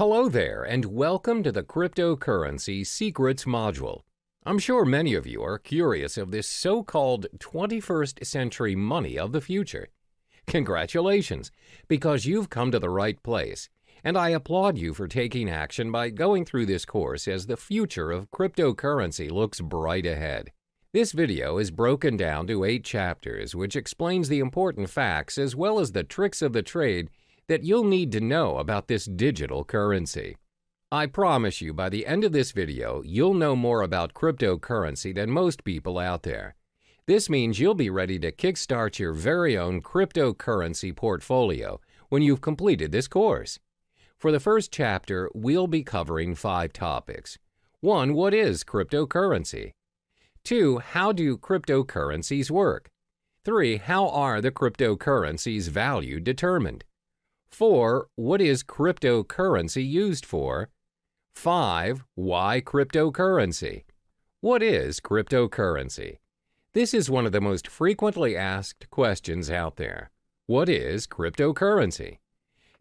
Hello there, and welcome to the Cryptocurrency Secrets module. I'm sure many of you are curious of this so-called 21st century money of the future. Congratulations, because you've come to the right place, and I applaud you for taking action by going through this course as the future of cryptocurrency looks bright ahead. This video is broken down to 8 chapters, which explains the important facts as well as the tricks of the trade that you'll need to know about this digital currency. I promise you by the end of this video, you'll know more about cryptocurrency than most people out there. This means you'll be ready to kickstart your very own cryptocurrency portfolio when you've completed this course. For the first chapter, we'll be covering 5 topics. 1. What is cryptocurrency? 2. How do cryptocurrencies work? 3. How are the cryptocurrency's value determined? 4. What is cryptocurrency used for? 5. Why cryptocurrency? What is cryptocurrency? This is one of the most frequently asked questions out there. What is cryptocurrency?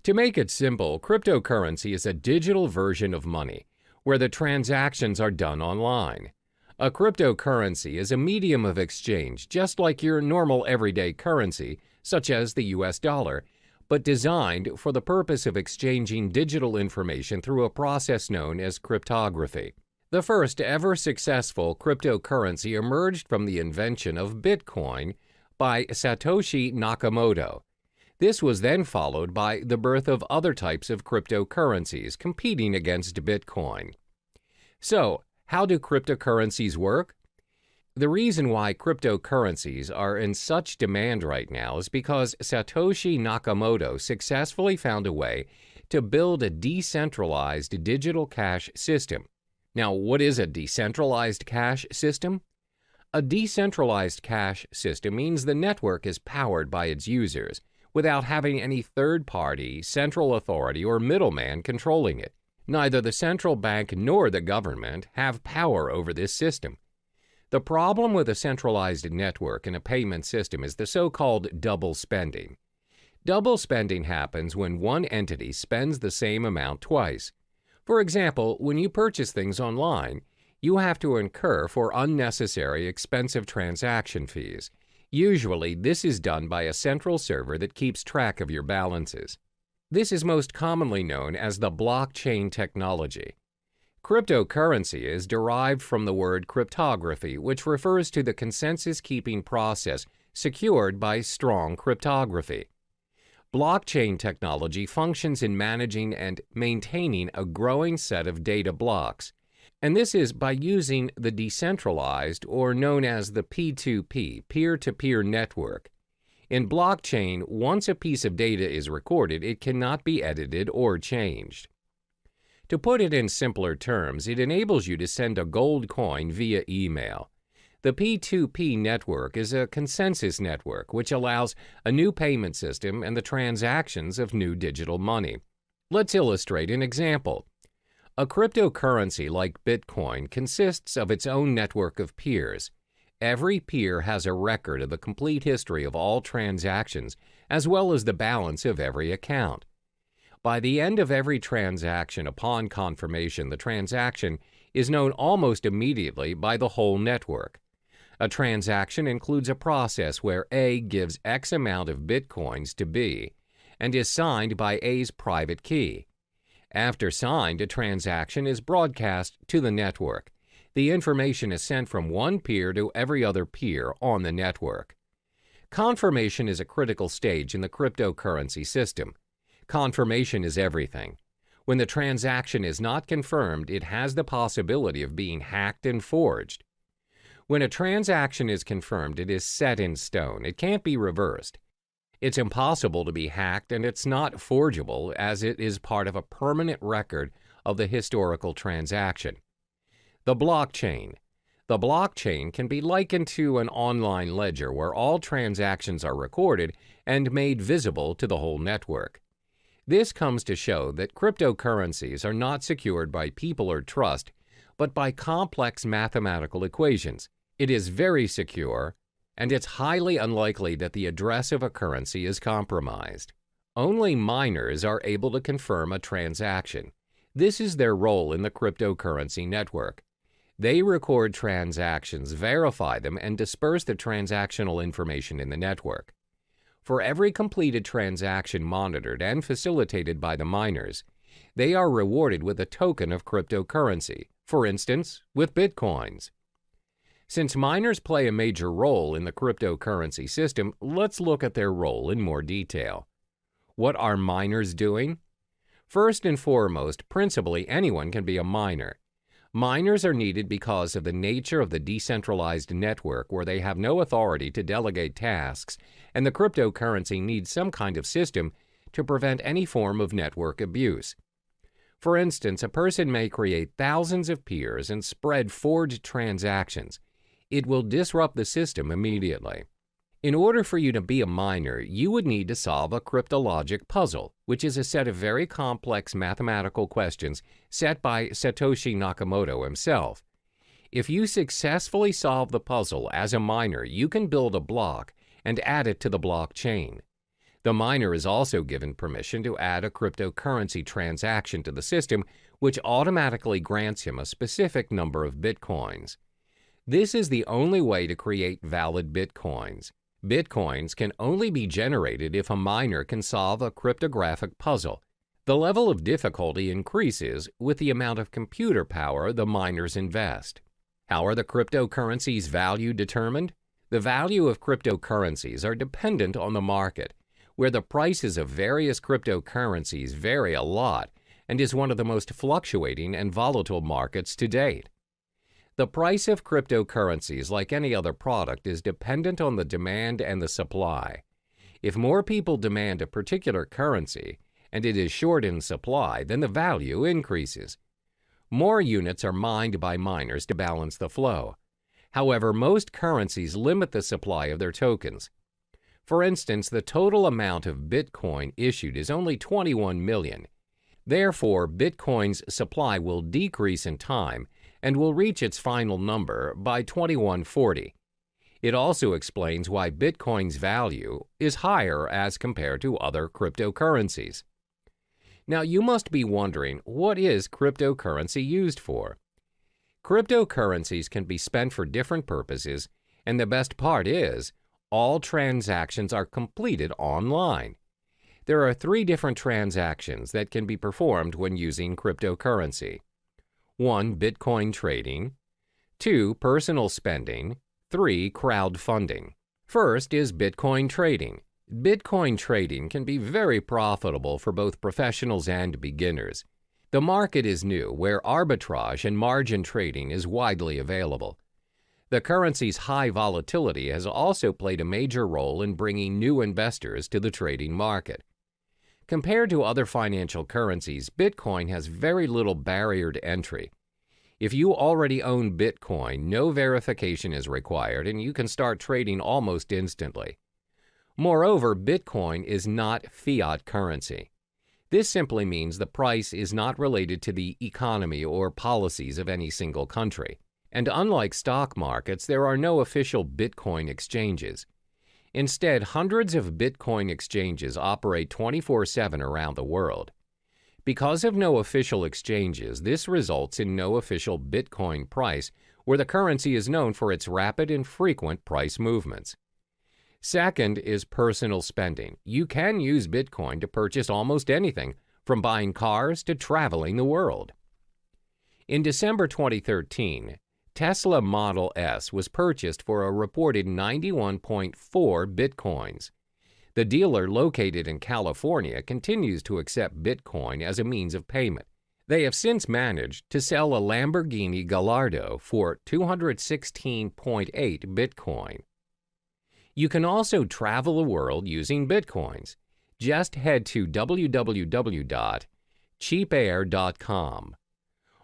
To make it simple, cryptocurrency is a digital version of money where the transactions are done online. A cryptocurrency is a medium of exchange just like your normal everyday currency, such as the US dollar, but designed for the purpose of exchanging digital information through a process known as cryptography. The first ever successful cryptocurrency emerged from the invention of Bitcoin by Satoshi Nakamoto. This was then followed by the birth of other types of cryptocurrencies competing against Bitcoin. So, how do cryptocurrencies work? The reason why cryptocurrencies are in such demand right now is because Satoshi Nakamoto successfully found a way to build a decentralized digital cash system. Now, what is a decentralized cash system? A decentralized cash system means the network is powered by its users without having any third-party, central authority, or middleman controlling it. Neither the central bank nor the government have power over this system. The problem with a centralized network in a payment system is the so-called double spending. Double spending happens when one entity spends the same amount twice. For example, when you purchase things online, you have to incur for unnecessary expensive transaction fees. Usually, this is done by a central server that keeps track of your balances. This is most commonly known as the blockchain technology. Cryptocurrency is derived from the word cryptography, which refers to the consensus-keeping process secured by strong cryptography. Blockchain technology functions in managing and maintaining a growing set of data blocks, and this is by using the decentralized, or known as the P2P, peer-to-peer network. In blockchain, once a piece of data is recorded, it cannot be edited or changed. To put it in simpler terms, it enables you to send a gold coin via email. The P2P network is a consensus network which allows a new payment system and the transactions of new digital money. Let's illustrate an example. A cryptocurrency like Bitcoin consists of its own network of peers. Every peer has a record of the complete history of all transactions as well as the balance of every account. By the end of every transaction upon confirmation, the transaction is known almost immediately by the whole network. A transaction includes a process where A gives X amount of Bitcoins to B and is signed by A's private key. After signed, a transaction is broadcast to the network. The information is sent from one peer to every other peer on the network. Confirmation is a critical stage in the cryptocurrency system. Confirmation is everything. When the transaction is not confirmed, it has the possibility of being hacked and forged. When a transaction is confirmed, it is set in stone. It can't be reversed. It's impossible to be hacked, and it's not forgeable as it is part of a permanent record of the historical transaction. The blockchain. The blockchain can be likened to an online ledger where all transactions are recorded and made visible to the whole network. This comes to show that cryptocurrencies are not secured by people or trust, but by complex mathematical equations. It is very secure, and it's highly unlikely that the address of a currency is compromised. Only miners are able to confirm a transaction. This is their role in the cryptocurrency network. They record transactions, verify them, and disperse the transactional information in the network. For every completed transaction monitored and facilitated by the miners, they are rewarded with a token of cryptocurrency, for instance, with bitcoins. Since miners play a major role in the cryptocurrency system, let's look at their role in more detail. What are miners doing? First and foremost, principally anyone can be a miner. Miners are needed because of the nature of the decentralized network where they have no authority to delegate tasks, and the cryptocurrency needs some kind of system to prevent any form of network abuse. For instance, a person may create thousands of peers and spread forged transactions. It will disrupt the system immediately. In order for you to be a miner, you would need to solve a cryptologic puzzle, which is a set of very complex mathematical questions set by Satoshi Nakamoto himself. If you successfully solve the puzzle as a miner, you can build a block and add it to the blockchain. The miner is also given permission to add a cryptocurrency transaction to the system, which automatically grants him a specific number of bitcoins. This is the only way to create valid bitcoins. Bitcoins can only be generated if a miner can solve a cryptographic puzzle. The level of difficulty increases with the amount of computer power the miners invest. How are the cryptocurrencies' value determined? The value of cryptocurrencies are dependent on the market, where the prices of various cryptocurrencies vary a lot and is one of the most fluctuating and volatile markets to date. The price of cryptocurrencies, like any other product, is dependent on the demand and the supply. If more people demand a particular currency and it is short in supply, then the value increases. More units are mined by miners to balance the flow. However, most currencies limit the supply of their tokens. For instance, the total amount of Bitcoin issued is only 21 million. Therefore, Bitcoin's supply will decrease in time and will reach its final number by 2140. It also explains why Bitcoin's value is higher as compared to other cryptocurrencies. Now, you must be wondering, what is cryptocurrency used for? Cryptocurrencies can be spent for different purposes, and the best part is, all transactions are completed online. There are 3 different transactions that can be performed when using cryptocurrency. 1. Bitcoin trading. 2. Personal spending. 3. Crowdfunding. First is Bitcoin trading. Bitcoin trading can be very profitable for both professionals and beginners. The market is new, where arbitrage and margin trading is widely available. The currency's high volatility has also played a major role in bringing new investors to the trading market. Compared to other financial currencies, Bitcoin has very little barrier to entry. If you already own Bitcoin, no verification is required and you can start trading almost instantly. Moreover, Bitcoin is not fiat currency. This simply means the price is not related to the economy or policies of any single country. And unlike stock markets, there are no official Bitcoin exchanges. Instead, hundreds of Bitcoin exchanges operate 24/7 around the world. Because of no official exchanges, this results in no official Bitcoin price, where the currency is known for its rapid and frequent price movements. Second is personal spending. You can use Bitcoin to purchase almost anything, from buying cars to traveling the world. In December 2013, Tesla Model S was purchased for a reported 91.4 Bitcoins. The dealer, located in California, continues to accept Bitcoin as a means of payment. They have since managed to sell a Lamborghini Gallardo for 216.8 Bitcoin. You can also travel the world using Bitcoins. Just head to www.cheapair.com.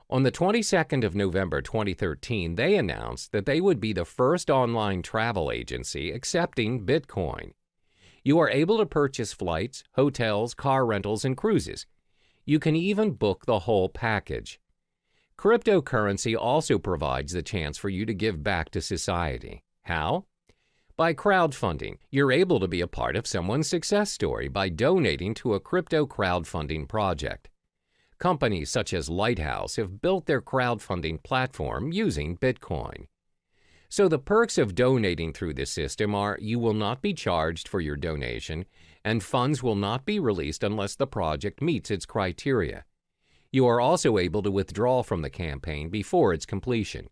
On the 22nd of November 2013, they announced that they would be the first online travel agency accepting Bitcoin. You are able to purchase flights, hotels, car rentals, and cruises. You can even book the whole package. Cryptocurrency also provides the chance for you to give back to society. How? By crowdfunding. You're able to be a part of someone's success story by donating to a crypto crowdfunding project. Companies such as Lighthouse have built their crowdfunding platform using Bitcoin. So the perks of donating through this system are you will not be charged for your donation, and funds will not be released unless the project meets its criteria. You are also able to withdraw from the campaign before its completion.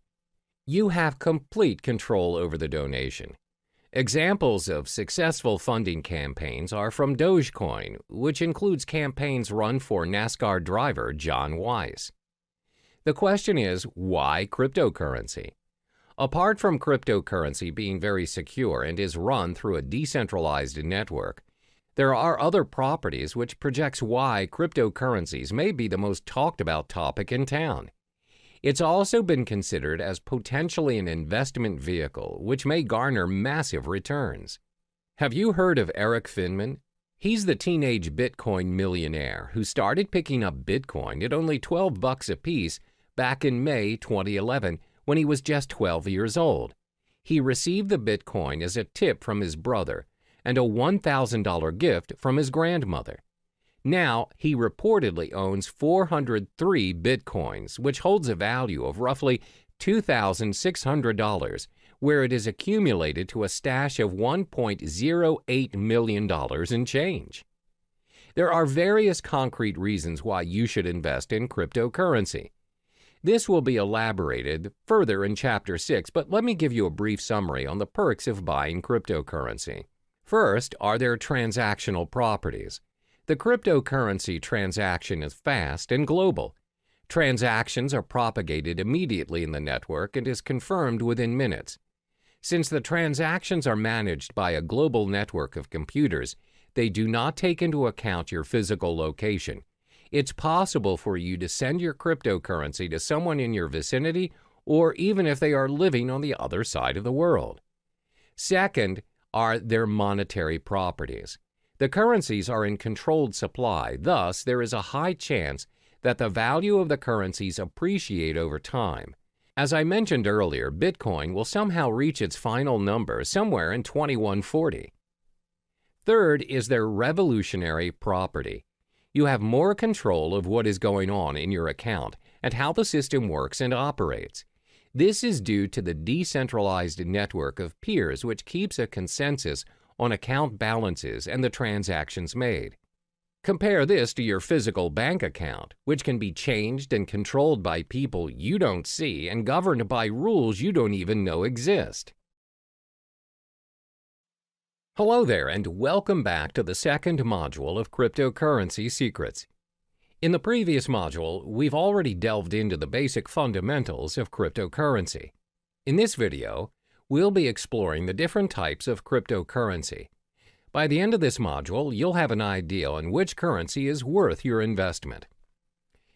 You have complete control over the donation. Examples of successful funding campaigns are from Dogecoin, which includes campaigns run for NASCAR driver John Weiss. The question is, why cryptocurrency? Apart from cryptocurrency being very secure and is run through a decentralized network, there are other properties which projects why cryptocurrencies may be the most talked about topic in town. It's also been considered as potentially an investment vehicle which may garner massive returns. Have you heard of Eric Finman? He's the teenage Bitcoin millionaire who started picking up Bitcoin at only $12 a piece back in May 2011 when he was just 12 years old. He received the Bitcoin as a tip from his brother and a $1,000 gift from his grandmother. Now, he reportedly owns 403 Bitcoins, which holds a value of roughly $2,600, where it is accumulated to a stash of $1.08 million in change. There are various concrete reasons why you should invest in cryptocurrency. This will be elaborated further in Chapter 6, but let me give you a brief summary on the perks of buying cryptocurrency. First, are there transactional properties? The cryptocurrency transaction is fast and global. Transactions are propagated immediately in the network and is confirmed within minutes. Since the transactions are managed by a global network of computers, they do not take into account your physical location. It's possible for you to send your cryptocurrency to someone in your vicinity or even if they are living on the other side of the world. Second, are their monetary properties. The currencies are in controlled supply, thus there is a high chance that the value of the currencies appreciate over time. As I mentioned earlier, Bitcoin will somehow reach its final number somewhere in 2140. Third is their revolutionary property. You have more control of what is going on in your account and how the system works and operates. This is due to the decentralized network of peers which keeps a consensus on account balances and the transactions made. Compare this to your physical bank account, which can be changed and controlled by people you don't see and governed by rules you don't even know exist. Hello there, and welcome back to the second module of Cryptocurrency Secrets. In the previous module, we've already delved into the basic fundamentals of cryptocurrency. In this video, we'll be exploring the different types of cryptocurrency. By the end of this module, you'll have an idea on which currency is worth your investment.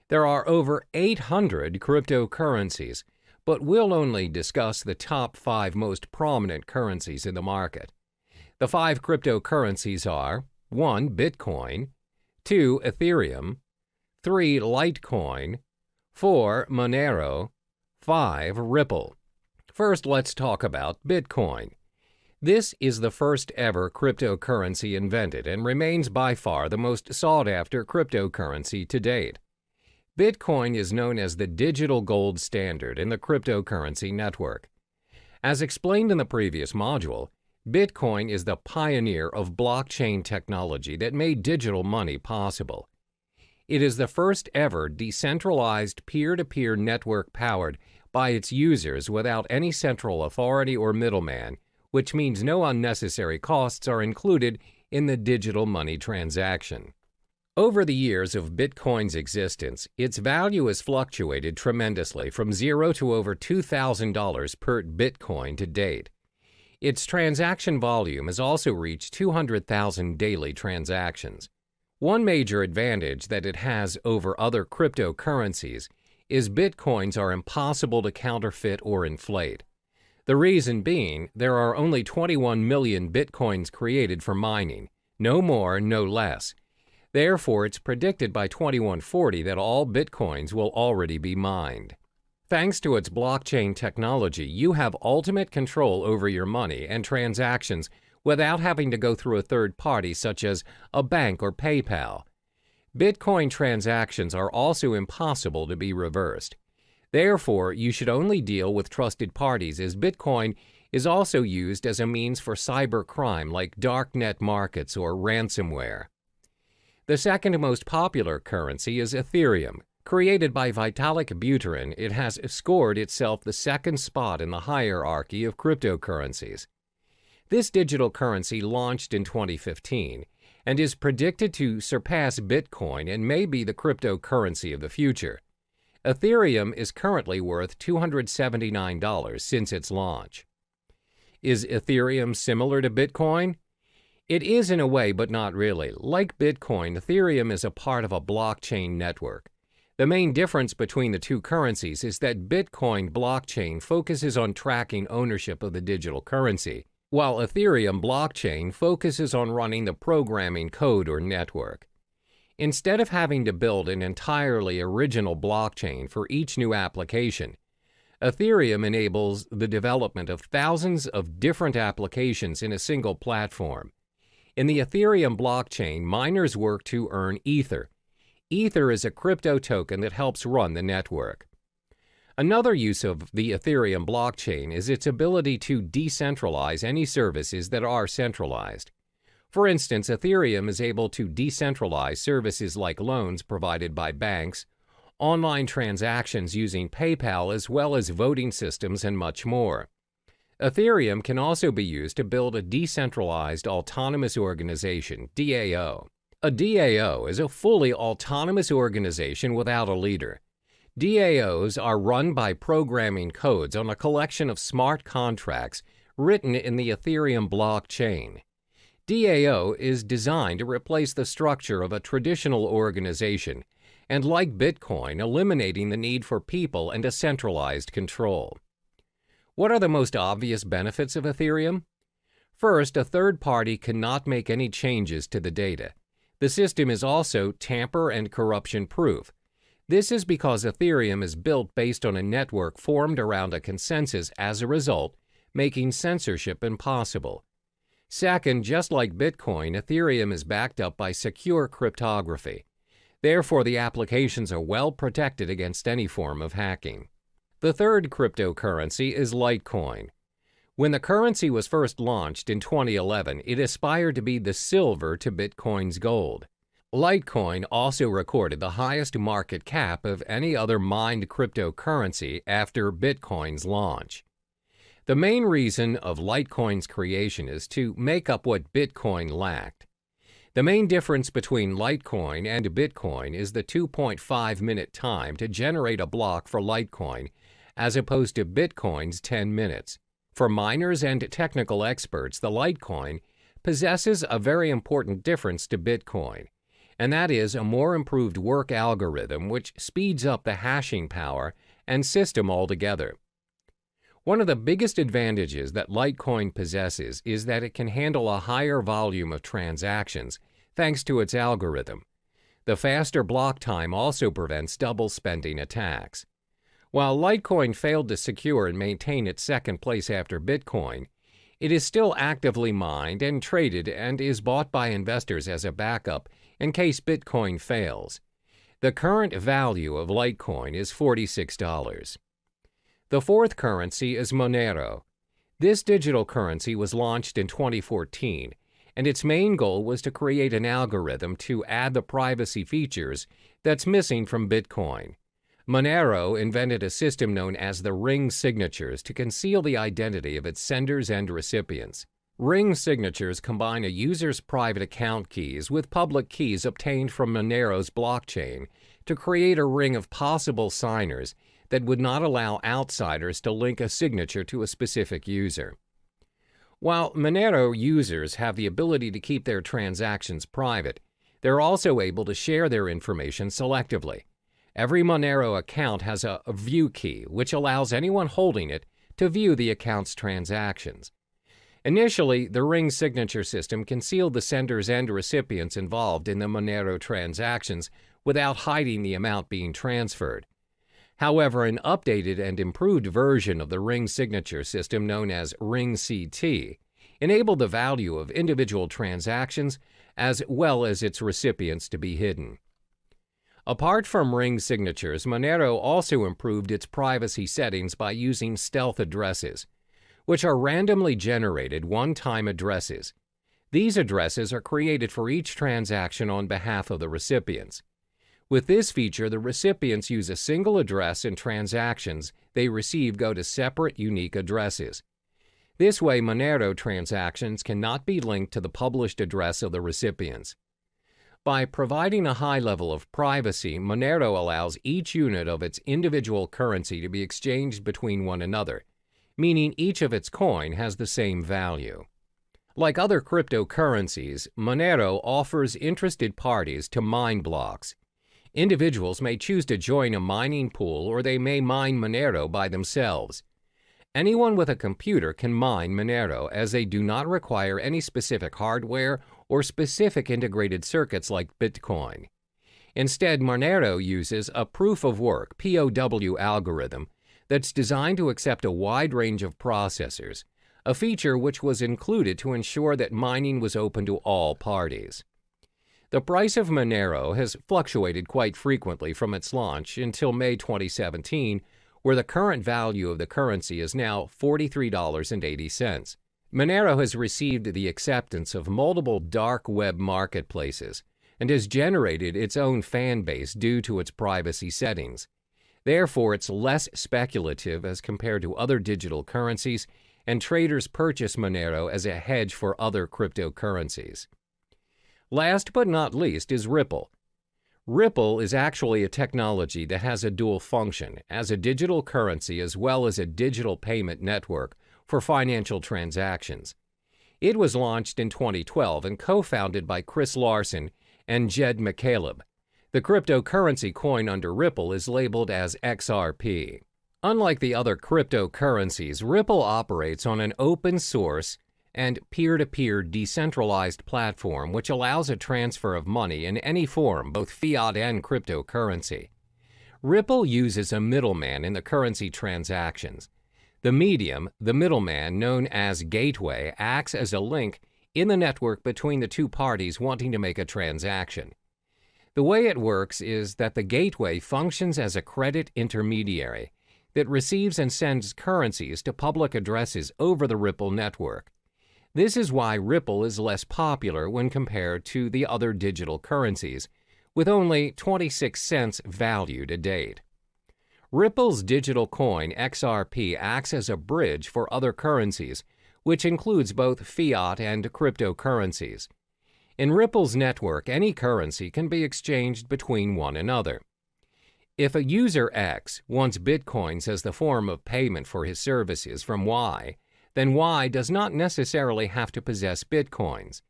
There are over 800 cryptocurrencies, but we'll only discuss the top 5 most prominent currencies in the market. The 5 cryptocurrencies are 1. Bitcoin, 2. Ethereum, 3. Litecoin, 4. Monero, 5. Ripple. First, let's talk about Bitcoin. This is the first ever cryptocurrency invented and remains by far the most sought-after cryptocurrency to date. Bitcoin is known as the digital gold standard in the cryptocurrency network. As explained in the previous module, Bitcoin is the pioneer of blockchain technology that made digital money possible. It is the first ever decentralized peer-to-peer network powered by its users without any central authority or middleman, which means no unnecessary costs are included in the digital money transaction. Over the years of Bitcoin's existence, its value has fluctuated tremendously from $0 to over $2,000 per Bitcoin to date. Its transaction volume has also reached 200,000 daily transactions. One major advantage that it has over other cryptocurrencies is Bitcoins are impossible to counterfeit or inflate. The reason being, there are only 21 million Bitcoins created for mining, no more, no less. Therefore, it's predicted by 2140 that all Bitcoins will already be mined. Thanks to its blockchain technology, you have ultimate control over your money and transactions without having to go through a third party such as a bank or PayPal. Bitcoin transactions are also impossible to be reversed. Therefore, you should only deal with trusted parties, as Bitcoin is also used as a means for cybercrime like darknet markets or ransomware. The second most popular currency is Ethereum. Created by Vitalik Buterin, it has scored itself the second spot in the hierarchy of cryptocurrencies. This digital currency launched in 2015 and is predicted to surpass Bitcoin and may be the cryptocurrency of the future. Ethereum is currently worth $279 since its launch. Is Ethereum similar to Bitcoin? It is in a way, but not really. Like Bitcoin, Ethereum is a part of a blockchain network. The main difference between the two currencies is that Bitcoin blockchain focuses on tracking ownership of the digital currency, while Ethereum blockchain focuses on running the programming code or network. Instead of having to build an entirely original blockchain for each new application, Ethereum enables the development of thousands of different applications in a single platform. In the Ethereum blockchain, miners work to earn Ether. Ether is a crypto token that helps run the network. Another use of the Ethereum blockchain is its ability to decentralize any services that are centralized. For instance, Ethereum is able to decentralize services like loans provided by banks, online transactions using PayPal, as well as voting systems and much more. Ethereum can also be used to build a decentralized autonomous organization, DAO. A DAO is a fully autonomous organization without a leader. DAOs are run by programming codes on a collection of smart contracts written in the Ethereum blockchain. DAO is designed to replace the structure of a traditional organization and, like Bitcoin, eliminating the need for people and a centralized control. What are the most obvious benefits of Ethereum? First, a third party cannot make any changes to the data. The system is also tamper and corruption-proof. This is because Ethereum is built based on a network formed around a consensus as a result, making censorship impossible. Second, just like Bitcoin, Ethereum is backed up by secure cryptography. Therefore, the applications are well protected against any form of hacking. The third cryptocurrency is Litecoin. When the currency was first launched in 2011, it aspired to be the silver to Bitcoin's gold. Litecoin also recorded the highest market cap of any other mined cryptocurrency after Bitcoin's launch. The main reason of Litecoin's creation is to make up what Bitcoin lacked. The main difference between Litecoin and Bitcoin is the 2.5-minute time to generate a block for Litecoin, as opposed to Bitcoin's 10 minutes. For miners and technical experts, the Litecoin possesses a very important difference to Bitcoin, and that is a more improved work algorithm which speeds up the hashing power and system altogether. One of the biggest advantages that Litecoin possesses is that it can handle a higher volume of transactions thanks to its algorithm. The faster block time also prevents double spending attacks. While Litecoin failed to secure and maintain its second place after Bitcoin, it is still actively mined and traded and is bought by investors as a backup in case Bitcoin fails. The current value of Litecoin is $46. The fourth currency is Monero. This digital currency was launched in 2014, and its main goal was to create an algorithm to add the privacy features that's missing from Bitcoin. Monero invented a system known as the ring signatures to conceal the identity of its senders and recipients. Ring signatures combine a user's private account keys with public keys obtained from Monero's blockchain to create a ring of possible signers that would not allow outsiders to link a signature to a specific user. While Monero users have the ability to keep their transactions private, they're also able to share their information selectively. Every Monero account has a view key, which allows anyone holding it to view the account's transactions. Initially, the ring signature system concealed the senders and recipients involved in the Monero transactions without hiding the amount being transferred. However, an updated and improved version of the ring signature system known as Ring CT enabled the value of individual transactions as well as its recipients to be hidden. Apart from ring signatures, Monero also improved its privacy settings by using stealth addresses, which are randomly generated one-time addresses. These addresses are created for each transaction on behalf of the recipients. With this feature, the recipients use a single address and transactions they receive go to separate, unique addresses. This way, Monero transactions cannot be linked to the published address of the recipients. By providing a high level of privacy, Monero allows each unit of its individual currency to be exchanged between one another, meaning each of its coin has the same value. Like other cryptocurrencies, Monero offers interested parties to mine blocks. Individuals may choose to join a mining pool, or they may mine Monero by themselves. Anyone with a computer can mine Monero, as they do not require any specific hardware or specific integrated circuits like Bitcoin. Instead, Monero uses a proof-of-work (POW) algorithm that's designed to accept a wide range of processors, a feature which was included to ensure that mining was open to all parties. The price of Monero has fluctuated quite frequently from its launch until May 2017, where the current value of the currency is now $43.80. Monero has received the acceptance of multiple dark web marketplaces and has generated its own fan base due to its privacy settings. Therefore, it's less speculative as compared to other digital currencies, and traders purchase Monero as a hedge for other cryptocurrencies. Last but not least is Ripple. Ripple is actually a technology that has a dual function as a digital currency as well as a digital payment network for financial transactions. It was launched in 2012 and co-founded by Chris Larson and Jed McCaleb. The cryptocurrency coin under Ripple is labeled as XRP. Unlike the other cryptocurrencies, Ripple operates on an open source and peer-to-peer decentralized platform which allows a transfer of money in any form, both fiat and cryptocurrency. Ripple uses a middleman in the currency transactions. The medium, the middleman known as gateway, acts as a link in the network between the two parties wanting to make a transaction. The way it works is that the gateway functions as a credit intermediary that receives and sends currencies to public addresses over the Ripple network. This is why Ripple is less popular when compared to the other digital currencies, with only 26 cents value to date. Ripple's digital coin XRP acts as a bridge for other currencies, which includes both fiat and cryptocurrencies. In Ripple's network, any currency can be exchanged between one another. If a user X wants Bitcoins as the form of payment for his services from Y, then Y does not necessarily have to possess Bitcoins.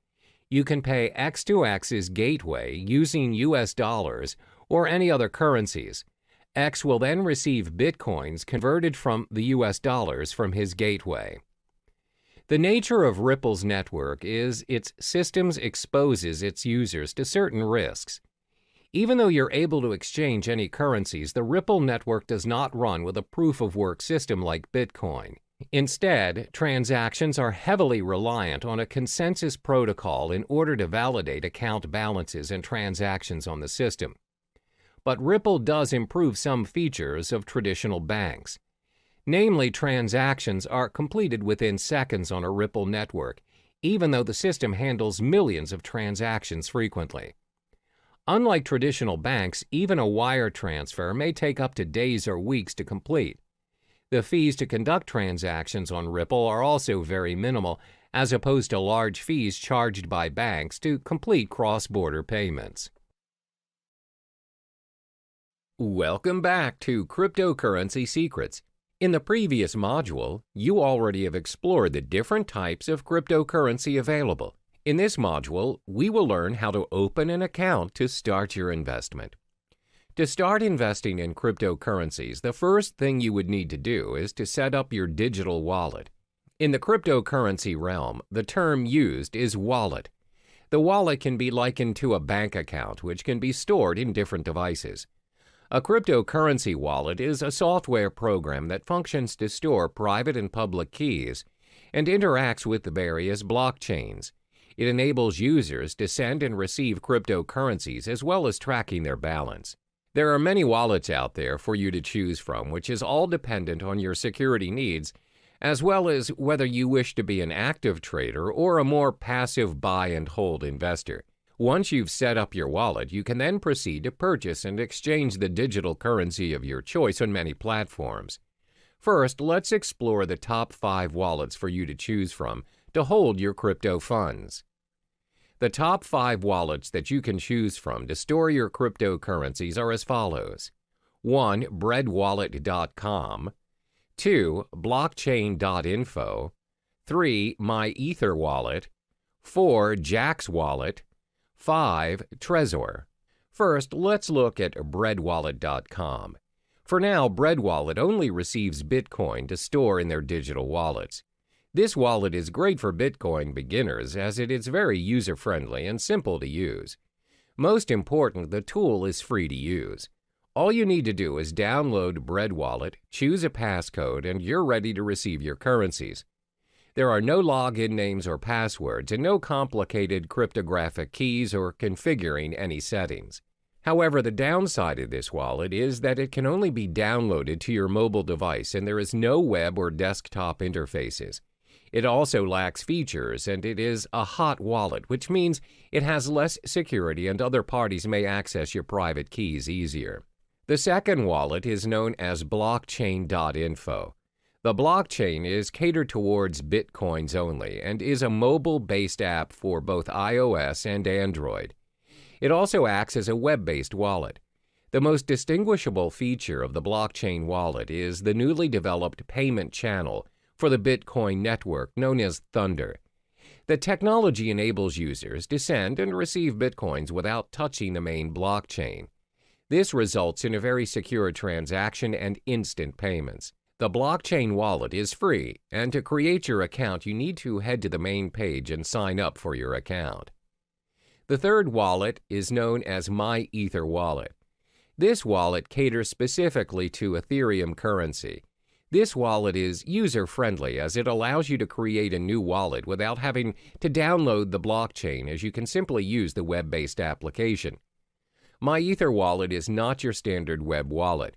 You can pay X to X's gateway using US dollars or any other currencies. X will then receive Bitcoins converted from the US dollars from his gateway. The nature of Ripple's network is its systems exposes its users to certain risks. Even though you're able to exchange any currencies, the Ripple network does not run with a proof-of-work system like Bitcoin. Instead, transactions are heavily reliant on a consensus protocol in order to validate account balances and transactions on the system. But Ripple does improve some features of traditional banks. Namely, transactions are completed within seconds on a Ripple network, even though the system handles millions of transactions frequently. Unlike traditional banks, even a wire transfer may take up to days or weeks to complete. The fees to conduct transactions on Ripple are also very minimal, as opposed to large fees charged by banks to complete cross-border payments. Welcome back to Cryptocurrency Secrets. In the previous module, you already have explored the different types of cryptocurrency available. In this module, we will learn how to open an account to start your investment. To start investing in cryptocurrencies, the first thing you would need to do is to set up your digital wallet. In the cryptocurrency realm, the term used is wallet. The wallet can be likened to a bank account, which can be stored in different devices. A cryptocurrency wallet is a software program that functions to store private and public keys and interacts with the various blockchains. It enables users to send and receive cryptocurrencies as well as tracking their balance. There are many wallets out there for you to choose from, which is all dependent on your security needs, as well as whether you wish to be an active trader or a more passive buy and hold investor. Once you've set up your wallet, you can then proceed to purchase and exchange the digital currency of your choice on many platforms. First, let's explore the top 5 wallets for you to choose from to hold your crypto funds. The top 5 wallets that you can choose from to store your cryptocurrencies are as follows. 1. breadwallet.com. 2. blockchain.info. 3. MyEtherWallet. 4. Jaxx Wallet. 5. Trezor. First, let's look at breadwallet.com. For now, BreadWallet only receives Bitcoin to store in their digital wallets. This wallet is great for Bitcoin beginners as it is very user-friendly and simple to use. Most important, the tool is free to use. All you need to do is download BreadWallet, choose a passcode, and you're ready to receive your currencies. There are no login names or passwords and no complicated cryptographic keys or configuring any settings. However, the downside of this wallet is that it can only be downloaded to your mobile device and there is no web or desktop interfaces. It also lacks features and it is a hot wallet, which means it has less security and other parties may access your private keys easier. The second wallet is known as blockchain.info. The blockchain is catered towards Bitcoins only and is a mobile-based app for both iOS and Android. It also acts as a web-based wallet. The most distinguishable feature of the blockchain wallet is the newly developed payment channel for the Bitcoin network known as Thunder. The technology enables users to send and receive Bitcoins without touching the main blockchain. This results in a very secure transaction and instant payments. The blockchain wallet is free, and to create your account, you need to head to the main page and sign up for your account. The third wallet is known as MyEtherWallet. This wallet caters specifically to Ethereum currency. This wallet is user-friendly as it allows you to create a new wallet without having to download the blockchain, as you can simply use the web-based application. MyEtherWallet is not your standard web wallet.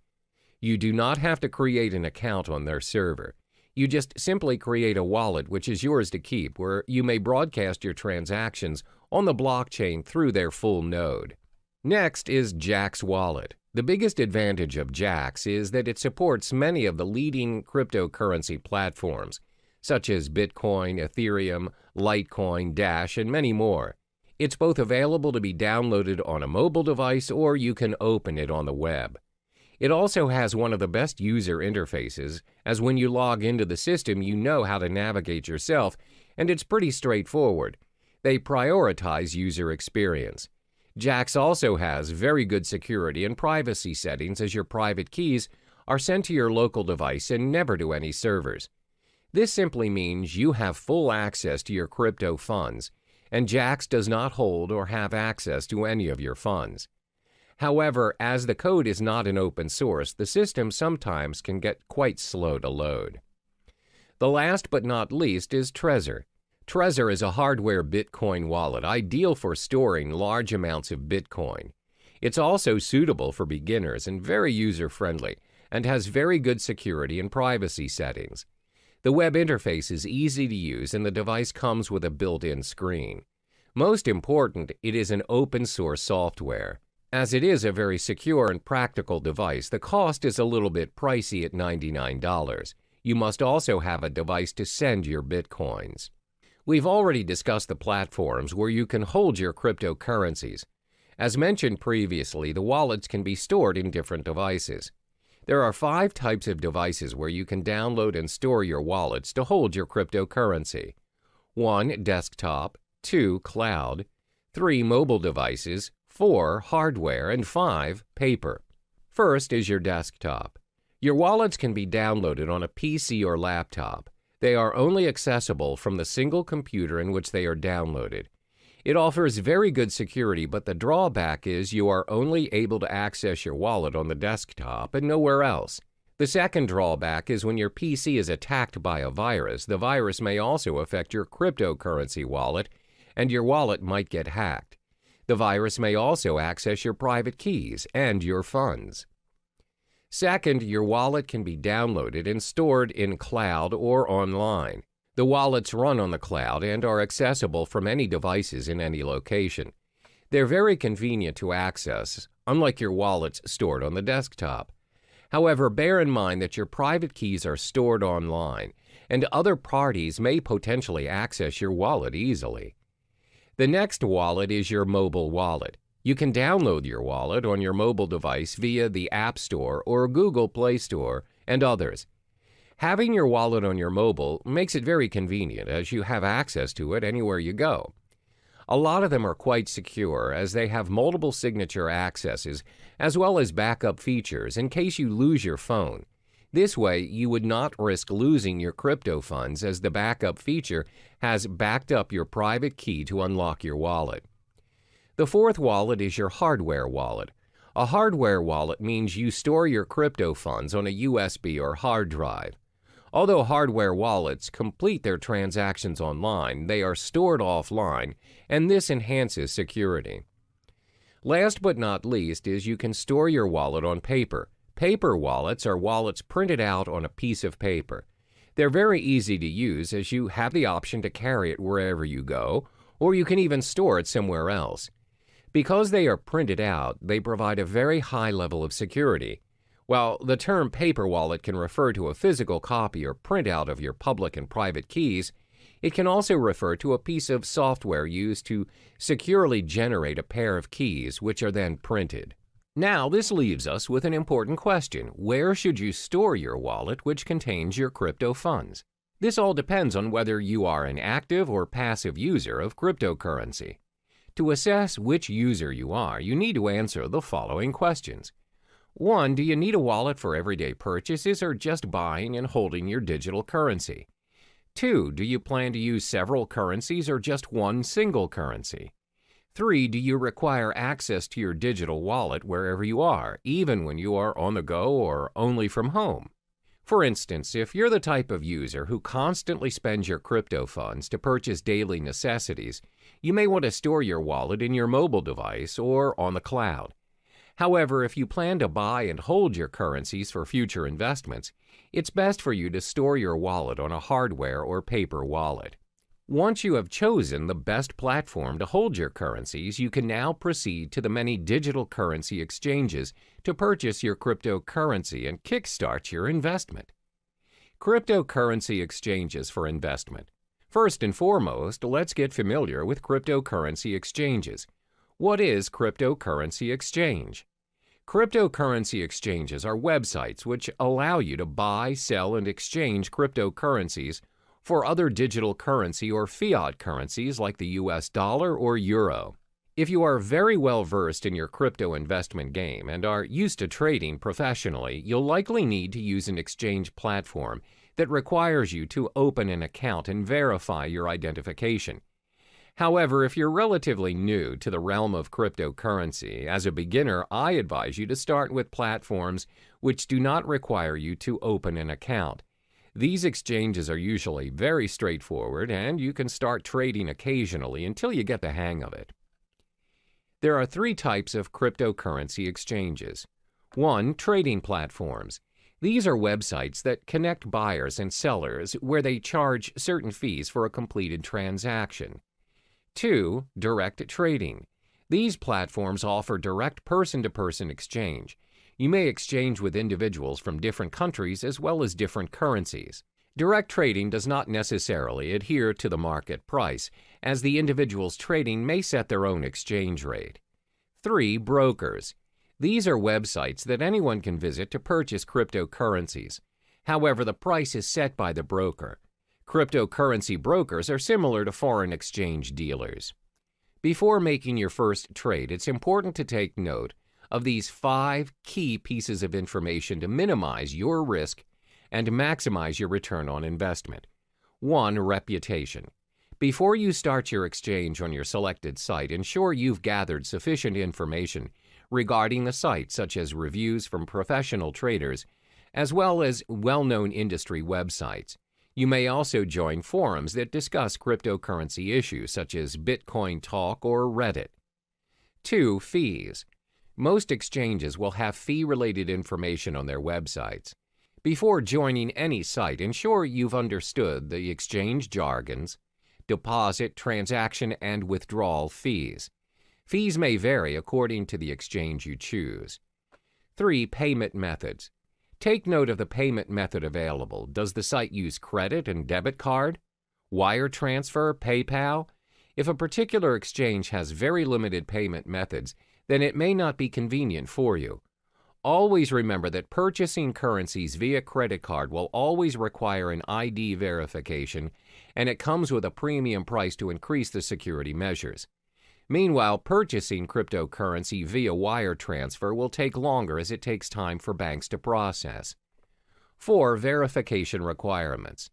You do not have to create an account on their server. You just simply create a wallet which is yours to keep, where you may broadcast your transactions on the blockchain through their full node. Next is Jaxx Wallet. The biggest advantage of Jaxx is that it supports many of the leading cryptocurrency platforms, such as Bitcoin, Ethereum, Litecoin, Dash, and many more. It's both available to be downloaded on a mobile device or you can open it on the web. It also has one of the best user interfaces, as when you log into the system you know how to navigate yourself, and it's pretty straightforward. They prioritize user experience. Jaxx also has very good security and privacy settings, as your private keys are sent to your local device and never to any servers. This simply means you have full access to your crypto funds, and Jaxx does not hold or have access to any of your funds. However, as the code is not an open source, the system sometimes can get quite slow to load. The last but not least is Trezor. Trezor is a hardware Bitcoin wallet ideal for storing large amounts of Bitcoin. It's also suitable for beginners and very user-friendly, and has very good security and privacy settings. The web interface is easy to use and the device comes with a built-in screen. Most important, it is an open-source software. As it is a very secure and practical device, the cost is a little bit pricey at $99. You must also have a device to send your Bitcoins. We've already discussed the platforms where you can hold your cryptocurrencies. As mentioned previously, the wallets can be stored in different devices. There are 5 types of devices where you can download and store your wallets to hold your cryptocurrency. 1. Desktop. 2. Cloud. 3. Mobile devices. 4. Hardware. And 5. Paper. First is your desktop. Your wallets can be downloaded on a PC or laptop. They are only accessible from the single computer in which they are downloaded. It offers very good security, but the drawback is you are only able to access your wallet on the desktop and nowhere else. The second drawback is when your PC is attacked by a virus, the virus may also affect your cryptocurrency wallet, and your wallet might get hacked. The virus may also access your private keys and your funds. Second, your wallet can be downloaded and stored in cloud or online. The wallets run on the cloud and are accessible from any devices in any location. They're very convenient to access, unlike your wallets stored on the desktop. However, bear in mind that your private keys are stored online, and other parties may potentially access your wallet easily. The next wallet is your mobile wallet. You can download your wallet on your mobile device via the App Store or Google Play Store and others. Having your wallet on your mobile makes it very convenient as you have access to it anywhere you go. A lot of them are quite secure as they have multiple signature accesses as well as backup features in case you lose your phone. This way, you would not risk losing your crypto funds as the backup feature has backed up your private key to unlock your wallet. The fourth wallet is your hardware wallet. A hardware wallet means you store your crypto funds on a USB or hard drive. Although hardware wallets complete their transactions online, they are stored offline, and this enhances security. Last but not least is you can store your wallet on paper. Paper wallets are wallets printed out on a piece of paper. They're very easy to use as you have the option to carry it wherever you go, or you can even store it somewhere else. Because they are printed out, they provide a very high level of security. While the term paper wallet can refer to a physical copy or printout of your public and private keys, it can also refer to a piece of software used to securely generate a pair of keys, which are then printed. Now, this leaves us with an important question. Where should you store your wallet which contains your crypto funds? This all depends on whether you are an active or passive user of cryptocurrency. To assess which user you are, you need to answer the following questions. 1. Do you need a wallet for everyday purchases or just buying and holding your digital currency? 2. Do you plan to use several currencies or just one single currency? 3. Do you require access to your digital wallet wherever you are, even when you are on the go or only from home? For instance, if you're the type of user who constantly spends your crypto funds to purchase daily necessities, you may want to store your wallet in your mobile device or on the cloud. However, if you plan to buy and hold your currencies for future investments, it's best for you to store your wallet on a hardware or paper wallet. Once you have chosen the best platform to hold your currencies, you can now proceed to the many digital currency exchanges to purchase your cryptocurrency and kickstart your investment. Cryptocurrency exchanges for investment. First and foremost, let's get familiar with cryptocurrency exchanges. What is cryptocurrency exchange? Cryptocurrency exchanges are websites which allow you to buy, sell, and exchange cryptocurrencies for other digital currency or fiat currencies like the US dollar or euro. If you are very well versed in your crypto investment game and are used to trading professionally, you'll likely need to use an exchange platform that requires you to open an account and verify your identification. However, if you're relatively new to the realm of cryptocurrency, as a beginner, I advise you to start with platforms which do not require you to open an account. These exchanges are usually very straightforward, and you can start trading occasionally until you get the hang of it. There are 3 types of cryptocurrency exchanges. 1. Trading platforms. These are websites that connect buyers and sellers where they charge certain fees for a completed transaction. 2. Direct trading. These platforms offer direct person-to-person exchange. You may exchange with individuals from different countries as well as different currencies. Direct trading does not necessarily adhere to the market price, as the individuals trading may set their own exchange rate. 3. Brokers. These are websites that anyone can visit to purchase cryptocurrencies. However, the price is set by the broker. Cryptocurrency brokers are similar to foreign exchange dealers. Before making your first trade, it's important to take note of these 5 key pieces of information to minimize your risk and maximize your return on investment. 1. Reputation. Before you start your exchange on your selected site, ensure you've gathered sufficient information regarding the site, such as reviews from professional traders, as well as well-known industry websites. You may also join forums that discuss cryptocurrency issues, such as Bitcoin Talk or Reddit. 2. Fees. Most exchanges will have fee-related information on their websites. Before joining any site, ensure you've understood the exchange jargons, deposit, transaction, and withdrawal fees. Fees may vary according to the exchange you choose. 3. Payment methods. Take note of the payment method available. Does the site use credit and debit card, wire transfer, PayPal? If a particular exchange has very limited payment methods, then it may not be convenient for you. Always remember that purchasing currencies via credit card will always require an ID verification, and it comes with a premium price to increase the security measures. Meanwhile, purchasing cryptocurrency via wire transfer will take longer as it takes time for banks to process. 4. Verification requirements.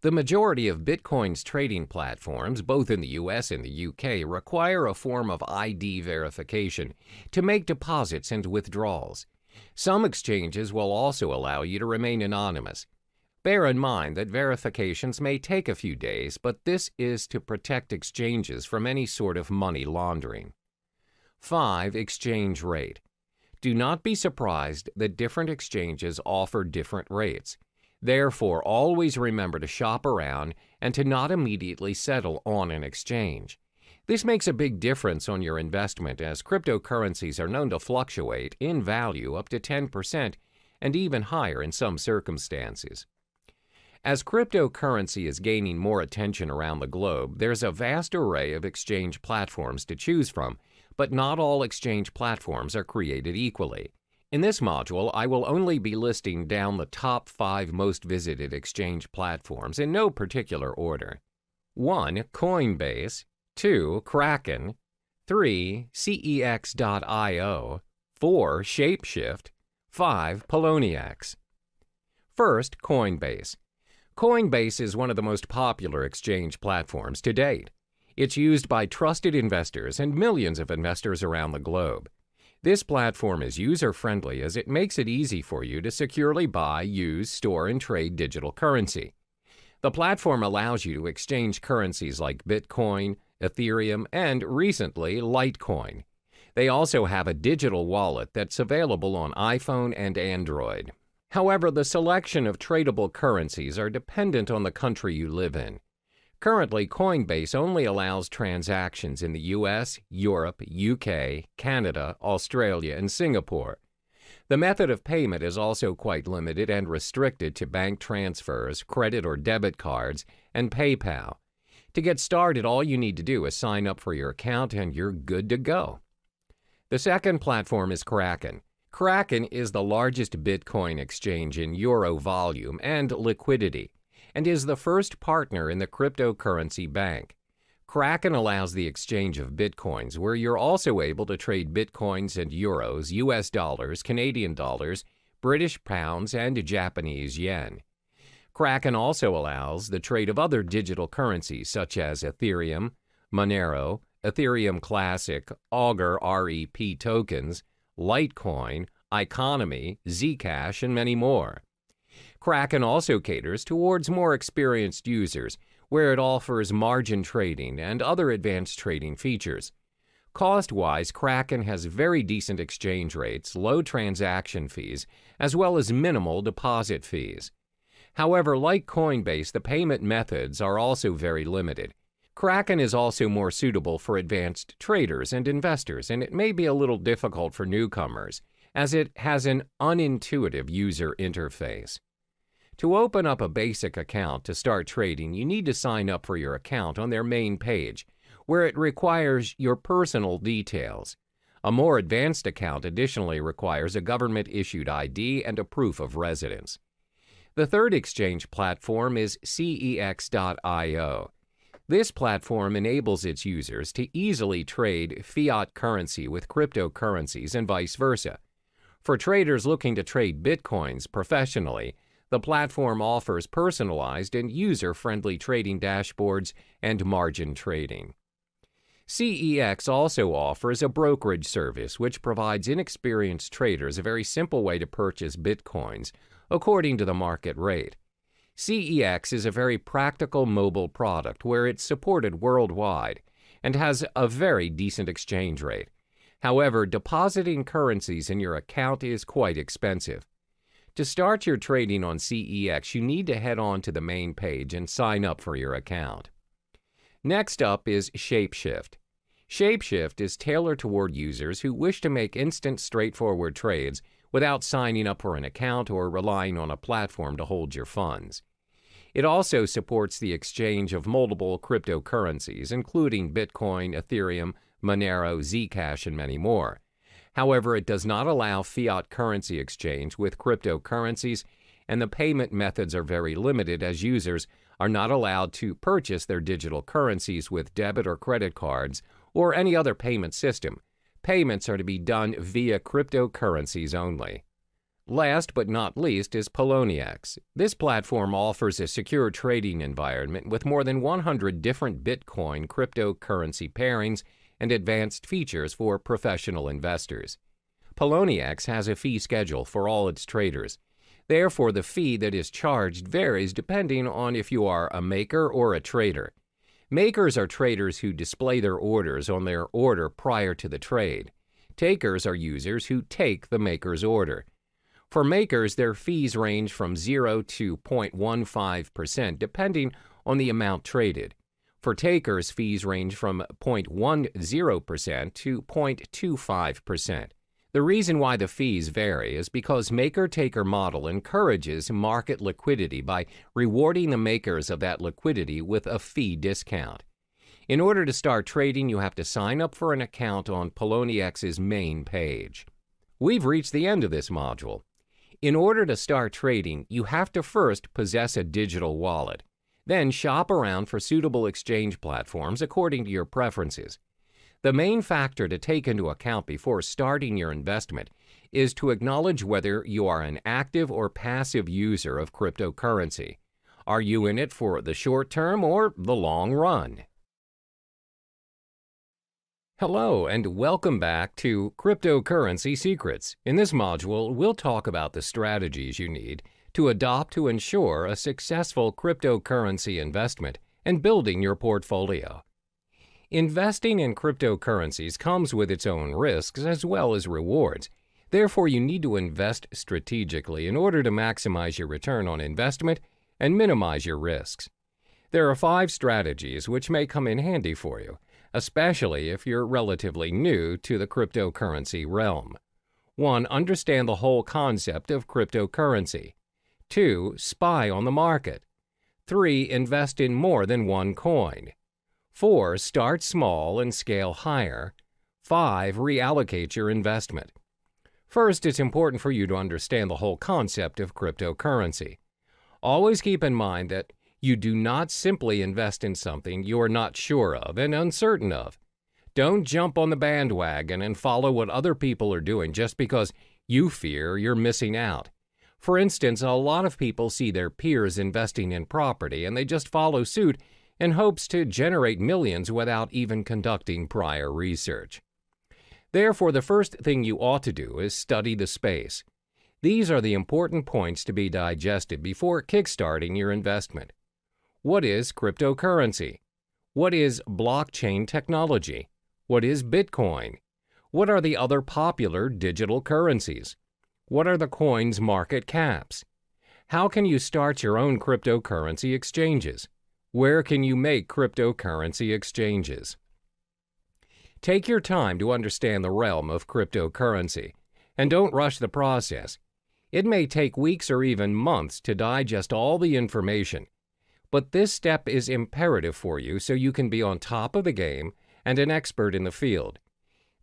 The majority of Bitcoin's trading platforms, both in the US and the UK, require a form of ID verification to make deposits and withdrawals. Some exchanges will also allow you to remain anonymous. Bear in mind that verifications may take a few days, but this is to protect exchanges from any sort of money laundering. 5. Exchange rate. Do not be surprised that different exchanges offer different rates. Therefore, always remember to shop around and to not immediately settle on an exchange. This makes a big difference on your investment, as cryptocurrencies are known to fluctuate in value up to 10% and even higher in some circumstances. As cryptocurrency is gaining more attention around the globe, there's a vast array of exchange platforms to choose from, but not all exchange platforms are created equally. In this module, I will only be listing down the top 5 most visited exchange platforms in no particular order. 1. Coinbase. 2. Kraken. 3. CEX.io. 4. Shapeshift. 5. Poloniex. First, Coinbase. Coinbase is one of the most popular exchange platforms to date. It's used by trusted investors and millions of investors around the globe. This platform is user-friendly as it makes it easy for you to securely buy, use, store, and trade digital currency. The platform allows you to exchange currencies like Bitcoin, Ethereum, and recently, Litecoin. They also have a digital wallet that's available on iPhone and Android. However, the selection of tradable currencies are dependent on the country you live in. Currently, Coinbase only allows transactions in the US, Europe, UK, Canada, Australia, and Singapore. The method of payment is also quite limited and restricted to bank transfers, credit or debit cards, and PayPal. To get started, all you need to do is sign up for your account and you're good to go. The second platform is Kraken. Kraken is the largest Bitcoin exchange in euro volume and liquidity, and is the first partner in the cryptocurrency bank. Kraken allows the exchange of bitcoins, where you're also able to trade bitcoins and euros, US dollars, Canadian dollars, British pounds, and Japanese yen. Kraken also allows the trade of other digital currencies such as Ethereum, Monero, Ethereum Classic, Augur REP tokens, Litecoin, Economy, Zcash, and many more. Kraken also caters towards more experienced users, where it offers margin trading and other advanced trading features. Cost-wise, Kraken has very decent exchange rates, low transaction fees, as well as minimal deposit fees. However, like Coinbase, the payment methods are also very limited. Kraken is also more suitable for advanced traders and investors, and it may be a little difficult for newcomers, as it has an unintuitive user interface. To open up a basic account to start trading, you need to sign up for your account on their main page, where it requires your personal details. A more advanced account additionally requires a government-issued ID and a proof of residence. The third exchange platform is CEX.io. This platform enables its users to easily trade fiat currency with cryptocurrencies and vice versa. For traders looking to trade bitcoins professionally, the platform offers personalized and user-friendly trading dashboards and margin trading. CEX also offers a brokerage service which provides inexperienced traders a very simple way to purchase bitcoins according to the market rate. CEX is a very practical mobile product where it's supported worldwide and has a very decent exchange rate. However, depositing currencies in your account is quite expensive. To start your trading on CEX, you need to head on to the main page and sign up for your account. Next up is Shapeshift. Shapeshift is tailored toward users who wish to make instant, straightforward trades without signing up for an account or relying on a platform to hold your funds. It also supports the exchange of multiple cryptocurrencies, including Bitcoin, Ethereum, Monero, Zcash, and many more. However, it does not allow fiat currency exchange with cryptocurrencies, and the payment methods are very limited as users are not allowed to purchase their digital currencies with debit or credit cards or any other payment system. Payments are to be done via cryptocurrencies only. Last but not least is Poloniex. This platform offers a secure trading environment with more than 100 different Bitcoin cryptocurrency pairings and advanced features for professional investors. Poloniex has a fee schedule for all its traders. Therefore, the fee that is charged varies depending on if you are a maker or a trader. Makers are traders who display their orders on their order prior to the trade. Takers are users who take the maker's order. For makers, their fees range from 0 to 0.15% depending on the amount traded. For takers, fees range from 0.10% to 0.25%. The reason why the fees vary is because maker-taker model encourages market liquidity by rewarding the makers of that liquidity with a fee discount. In order to start trading, you have to sign up for an account on PolonieX's main page. We've reached the end of this module. In order to start trading, you have to first possess a digital wallet. Then shop around for suitable exchange platforms according to your preferences. The main factor to take into account before starting your investment is to acknowledge whether you are an active or passive user of cryptocurrency. Are you in it for the short term or the long run? Hello and welcome back to Cryptocurrency Secrets. In this module, we'll talk about the strategies you need to adopt to ensure a successful cryptocurrency investment and building your portfolio. Investing in cryptocurrencies comes with its own risks as well as rewards. Therefore, you need to invest strategically in order to maximize your return on investment and minimize your risks. There are 5 strategies which may come in handy for you, especially if you're relatively new to the cryptocurrency realm. 1. Understand the whole concept of cryptocurrency. 2. Spy on the market. 3. Invest in more than one coin. 4. Start small and scale higher. 5. Reallocate your investment. First, it's important for you to understand the whole concept of cryptocurrency. Always keep in mind that you do not simply invest in something you are not sure of and uncertain of. Don't jump on the bandwagon and follow what other people are doing just because you fear you're missing out. For instance, a lot of people see their peers investing in property and they just follow suit in hopes to generate millions without even conducting prior research. Therefore, the first thing you ought to do is study the space. These are the important points to be digested before kickstarting your investment. What is cryptocurrency? What is blockchain technology? What is Bitcoin? What are the other popular digital currencies? What are the coins' market caps? How can you start your own cryptocurrency exchanges? Where can you make cryptocurrency exchanges? Take your time to understand the realm of cryptocurrency, and don't rush the process. It may take weeks or even months to digest all the information, but this step is imperative for you so you can be on top of the game and an expert in the field.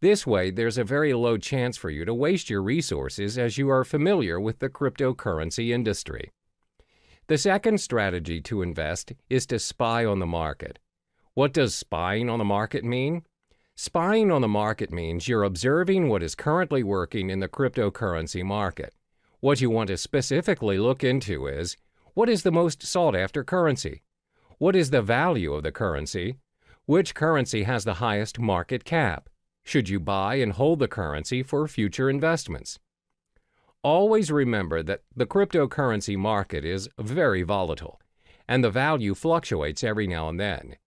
This way, there's a very low chance for you to waste your resources as you are familiar with the cryptocurrency industry. The second strategy to invest is to spy on the market. What does spying on the market mean? Spying on the market means you're observing what is currently working in the cryptocurrency market. What you want to specifically look into is, what is the most sought-after currency? What is the value of the currency? Which currency has the highest market cap? Should you buy and hold the currency for future investments? Always remember that the cryptocurrency market is very volatile, and the value fluctuates every now and then.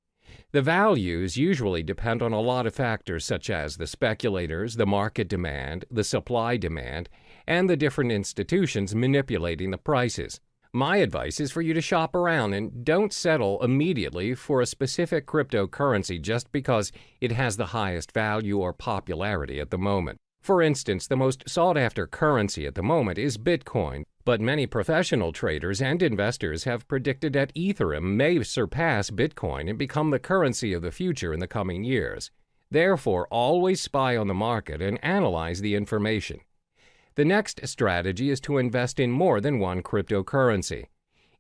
The values usually depend on a lot of factors such as the speculators, the market demand, the supply demand, and the different institutions manipulating the prices. My advice is for you to shop around and don't settle immediately for a specific cryptocurrency just because it has the highest value or popularity at the moment. For instance, the most sought-after currency at the moment is Bitcoin, but many professional traders and investors have predicted that Ethereum may surpass Bitcoin and become the currency of the future in the coming years. Therefore, always spy on the market and analyze the information. The next strategy is to invest in more than one cryptocurrency.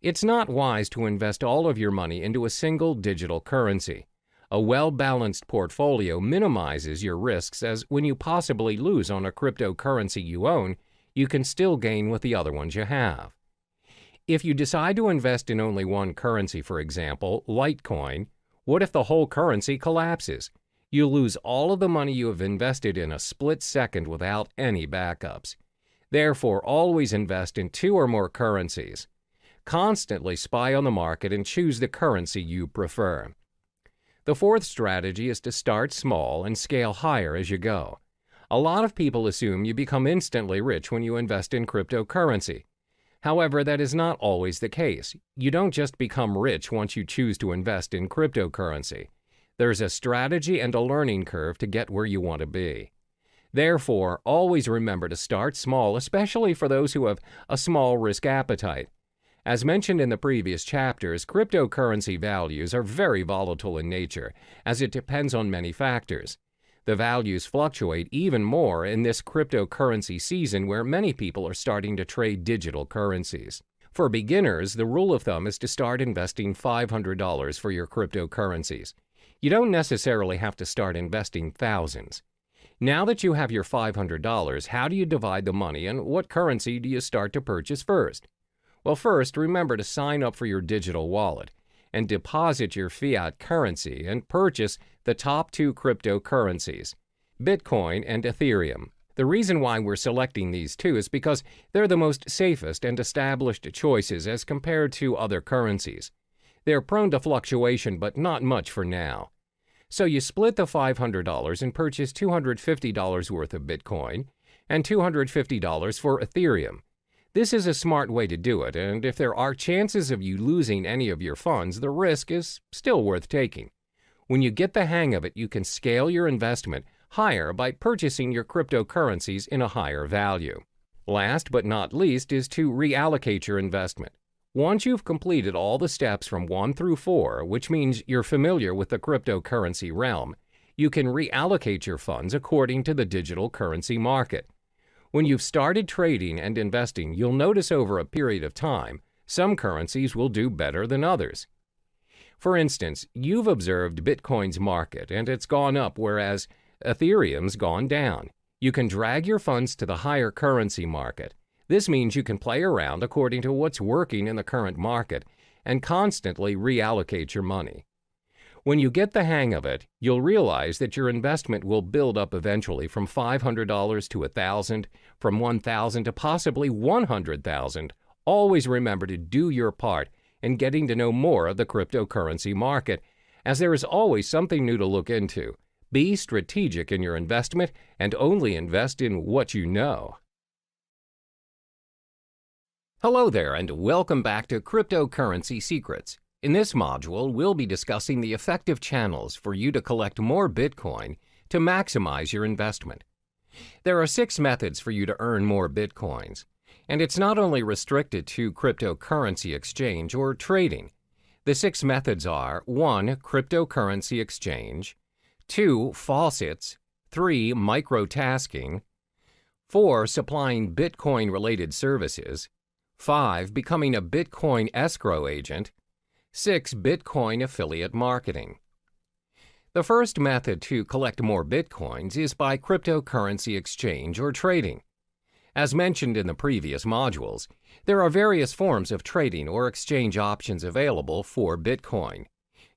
It's not wise to invest all of your money into a single digital currency. A well-balanced portfolio minimizes your risks, as when you possibly lose on a cryptocurrency you own, you can still gain with the other ones you have. If you decide to invest in only one currency, for example, Litecoin, what if the whole currency collapses? You'll lose all of the money you have invested in a split second without any backups. Therefore, always invest in two or more currencies. Constantly spy on the market and choose the currency you prefer. The fourth strategy is to start small and scale higher as you go. A lot of people assume you become instantly rich when you invest in cryptocurrency. However, that is not always the case. You don't just become rich once you choose to invest in cryptocurrency. There's a strategy and a learning curve to get where you want to be. Therefore, always remember to start small, especially for those who have a small risk appetite. As mentioned in the previous chapters, cryptocurrency values are very volatile in nature, as it depends on many factors. The values fluctuate even more in this cryptocurrency season where many people are starting to trade digital currencies. For beginners, the rule of thumb is to start investing $500 for your cryptocurrencies. You don't necessarily have to start investing thousands. Now that you have your $500, how do you divide the money and what currency do you start to purchase first? Well, first, remember to sign up for your digital wallet and deposit your fiat currency and purchase the top two cryptocurrencies, Bitcoin and Ethereum. The reason why we're selecting these two is because they're the most safest and established choices as compared to other currencies. They're prone to fluctuation, but not much for now. So you split the $500 and purchase $250 worth of Bitcoin and $250 for Ethereum. This is a smart way to do it, and if there are chances of you losing any of your funds, the risk is still worth taking. When you get the hang of it, you can scale your investment higher by purchasing your cryptocurrencies in a higher value. Last but not least is to reallocate your investment. Once you've completed all the steps from 1 through 4, which means you're familiar with the cryptocurrency realm, you can reallocate your funds according to the digital currency market. When you've started trading and investing, you'll notice over a period of time, some currencies will do better than others. For instance, you've observed Bitcoin's market and it's gone up, whereas Ethereum's gone down. You can drag your funds to the higher currency market. This means you can play around according to what's working in the current market and constantly reallocate your money. When you get the hang of it, you'll realize that your investment will build up eventually from $500 to $1,000, from $1,000 to possibly $100,000. Always remember to do your part in getting to know more of the cryptocurrency market, as there is always something new to look into. Be strategic in your investment and only invest in what you know. Hello there, and welcome back to Cryptocurrency Secrets. In this module, we'll be discussing the effective channels for you to collect more Bitcoin to maximize your investment. There are 6 methods for you to earn more Bitcoins, and it's not only restricted to cryptocurrency exchange or trading. The 6 methods are 1. Cryptocurrency exchange, 2. Faucets, 3. Microtasking, 4. Supplying Bitcoin-related services, 5. Becoming a Bitcoin escrow agent, 6. Bitcoin affiliate marketing. The first method to collect more Bitcoins is by cryptocurrency exchange or trading. As mentioned in the previous modules, there are various forms of trading or exchange options available for Bitcoin.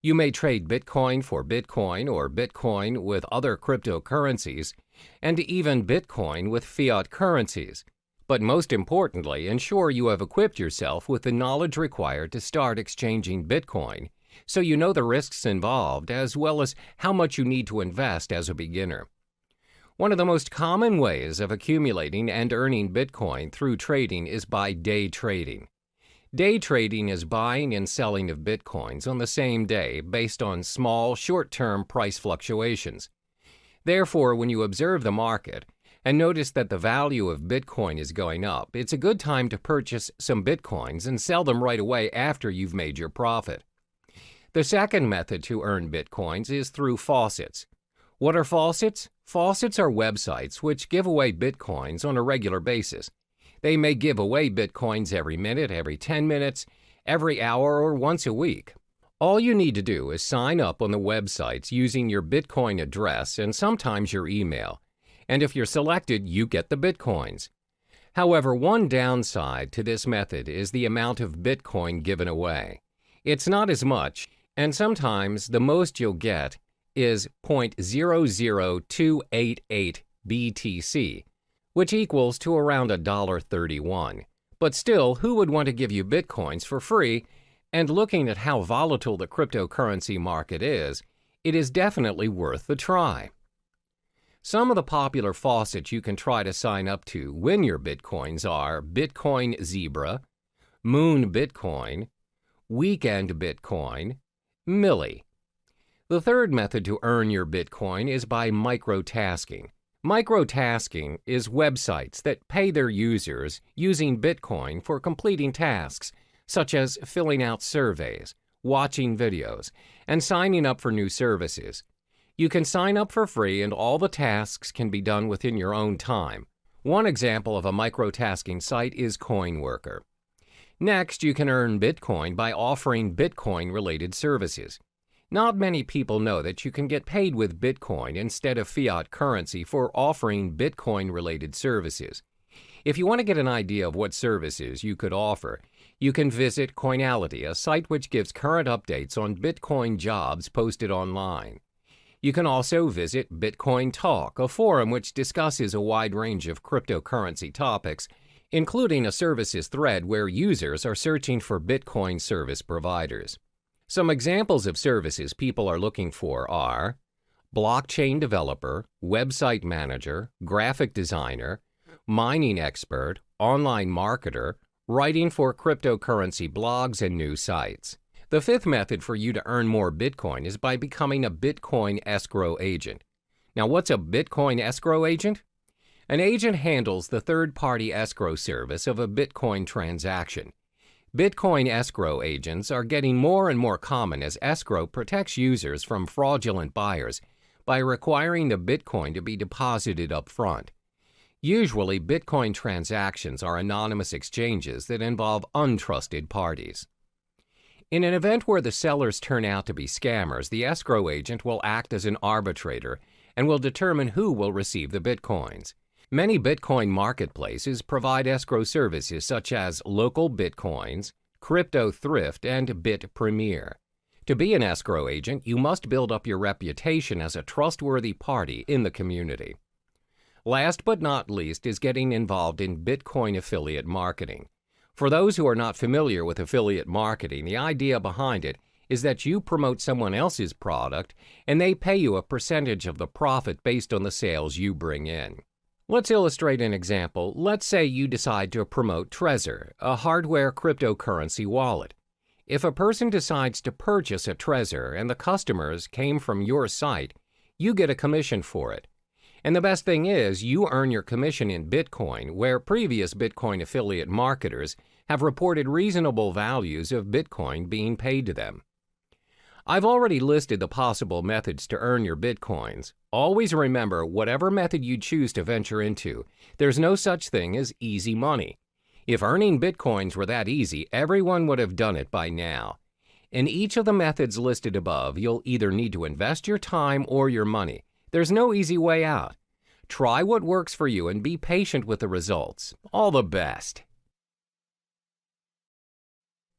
You may trade Bitcoin for Bitcoin or Bitcoin with other cryptocurrencies, and even Bitcoin with fiat currencies. But most importantly, ensure you have equipped yourself with the knowledge required to start exchanging Bitcoin so you know the risks involved as well as how much you need to invest as a beginner. One of the most common ways of accumulating and earning Bitcoin through trading is by day trading. Day trading is buying and selling of Bitcoins on the same day based on small, short-term price fluctuations. Therefore, when you observe the market and notice that the value of Bitcoin is going up, it's a good time to purchase some Bitcoins and sell them right away after you've made your profit. The second method to earn Bitcoins is through faucets. What are faucets? Faucets are websites which give away Bitcoins on a regular basis. They may give away Bitcoins every minute, every 10 minutes, every hour, or once a week. All you need to do is sign up on the websites using your Bitcoin address and sometimes your email. And if you're selected, you get the Bitcoins. However, one downside to this method is the amount of Bitcoin given away. It's not as much, and sometimes the most you'll get is 0.00288 BTC, which equals to around $1.31. But still, who would want to give you Bitcoins for free? And looking at how volatile the cryptocurrency market is, it is definitely worth the try. Some of the popular faucets you can try to sign up to win your Bitcoins are Bitcoin Zebra, Moon Bitcoin, Weekend Bitcoin, Milli. The third method to earn your Bitcoin is by microtasking. Microtasking is websites that pay their users using Bitcoin for completing tasks, such as filling out surveys, watching videos, and signing up for new services. You can sign up for free and all the tasks can be done within your own time. One example of a microtasking site is CoinWorker. Next, you can earn Bitcoin by offering Bitcoin-related services. Not many people know that you can get paid with Bitcoin instead of fiat currency for offering Bitcoin-related services. If you want to get an idea of what services you could offer, you can visit Coinality, a site which gives current updates on Bitcoin jobs posted online. You can also visit Bitcoin Talk, a forum which discusses a wide range of cryptocurrency topics, including a services thread where users are searching for Bitcoin service providers. Some examples of services people are looking for are blockchain developer, website manager, graphic designer, mining expert, online marketer, writing for cryptocurrency blogs and new sites. The fifth method for you to earn more Bitcoin is by becoming a Bitcoin escrow agent. Now, what's a Bitcoin escrow agent? An agent handles the third-party escrow service of a Bitcoin transaction. Bitcoin escrow agents are getting more and more common as escrow protects users from fraudulent buyers by requiring the Bitcoin to be deposited up front. Usually, Bitcoin transactions are anonymous exchanges that involve untrusted parties. In an event where the sellers turn out to be scammers, the escrow agent will act as an arbitrator and will determine who will receive the Bitcoins. Many Bitcoin marketplaces provide escrow services such as Local Bitcoins, Crypto Thrift, and Bit Premier. To be an escrow agent, you must build up your reputation as a trustworthy party in the community. Last but not least is getting involved in Bitcoin affiliate marketing. For those who are not familiar with affiliate marketing, the idea behind it is that you promote someone else's product and they pay you a percentage of the profit based on the sales you bring in. Let's illustrate an example. Let's say you decide to promote Trezor, a hardware cryptocurrency wallet. If a person decides to purchase a Trezor and the customers came from your site, you get a commission for it. And the best thing is, you earn your commission in Bitcoin, where previous Bitcoin affiliate marketers have reported reasonable values of Bitcoin being paid to them. I've already listed the possible methods to earn your Bitcoins. Always remember, whatever method you choose to venture into, there's no such thing as easy money. If earning Bitcoins were that easy, everyone would have done it by now. In each of the methods listed above, you'll either need to invest your time or your money. There's no easy way out. Try what works for you and be patient with the results. All the best.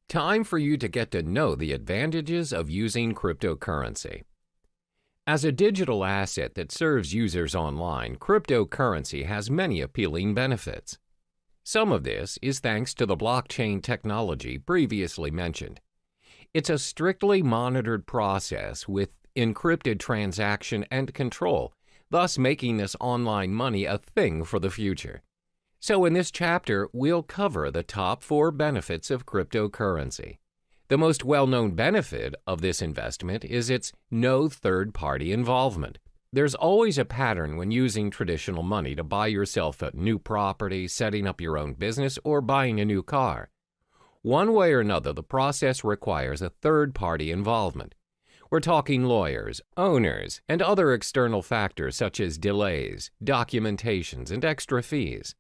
Time for you to get to know the advantages of using cryptocurrency. As a digital asset that serves users online, cryptocurrency has many appealing benefits. Some of this is thanks to the blockchain technology previously mentioned. It's a strictly monitored process with encrypted transaction and control, thus making this online money a thing for the future. So in this chapter, we'll cover the top 4 benefits of cryptocurrency. The most well-known benefit of this investment is its no third-party involvement. There's always a pattern when using traditional money to buy yourself a new property, setting up your own business, or buying a new car. One way or another, the process requires a third-party involvement. We're talking lawyers, owners, and other external factors such as delays, documentations, and extra fees.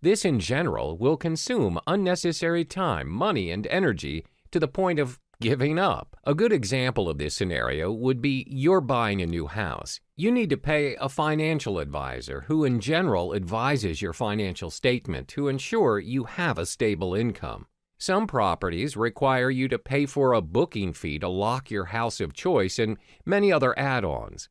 This, in general, will consume unnecessary time, money, and energy to the point of giving up. A good example of this scenario would be you're buying a new house. You need to pay a financial advisor who, in general, advises your financial statement to ensure you have a stable income. Some properties require you to pay for a booking fee to lock your house of choice and many other add-ons.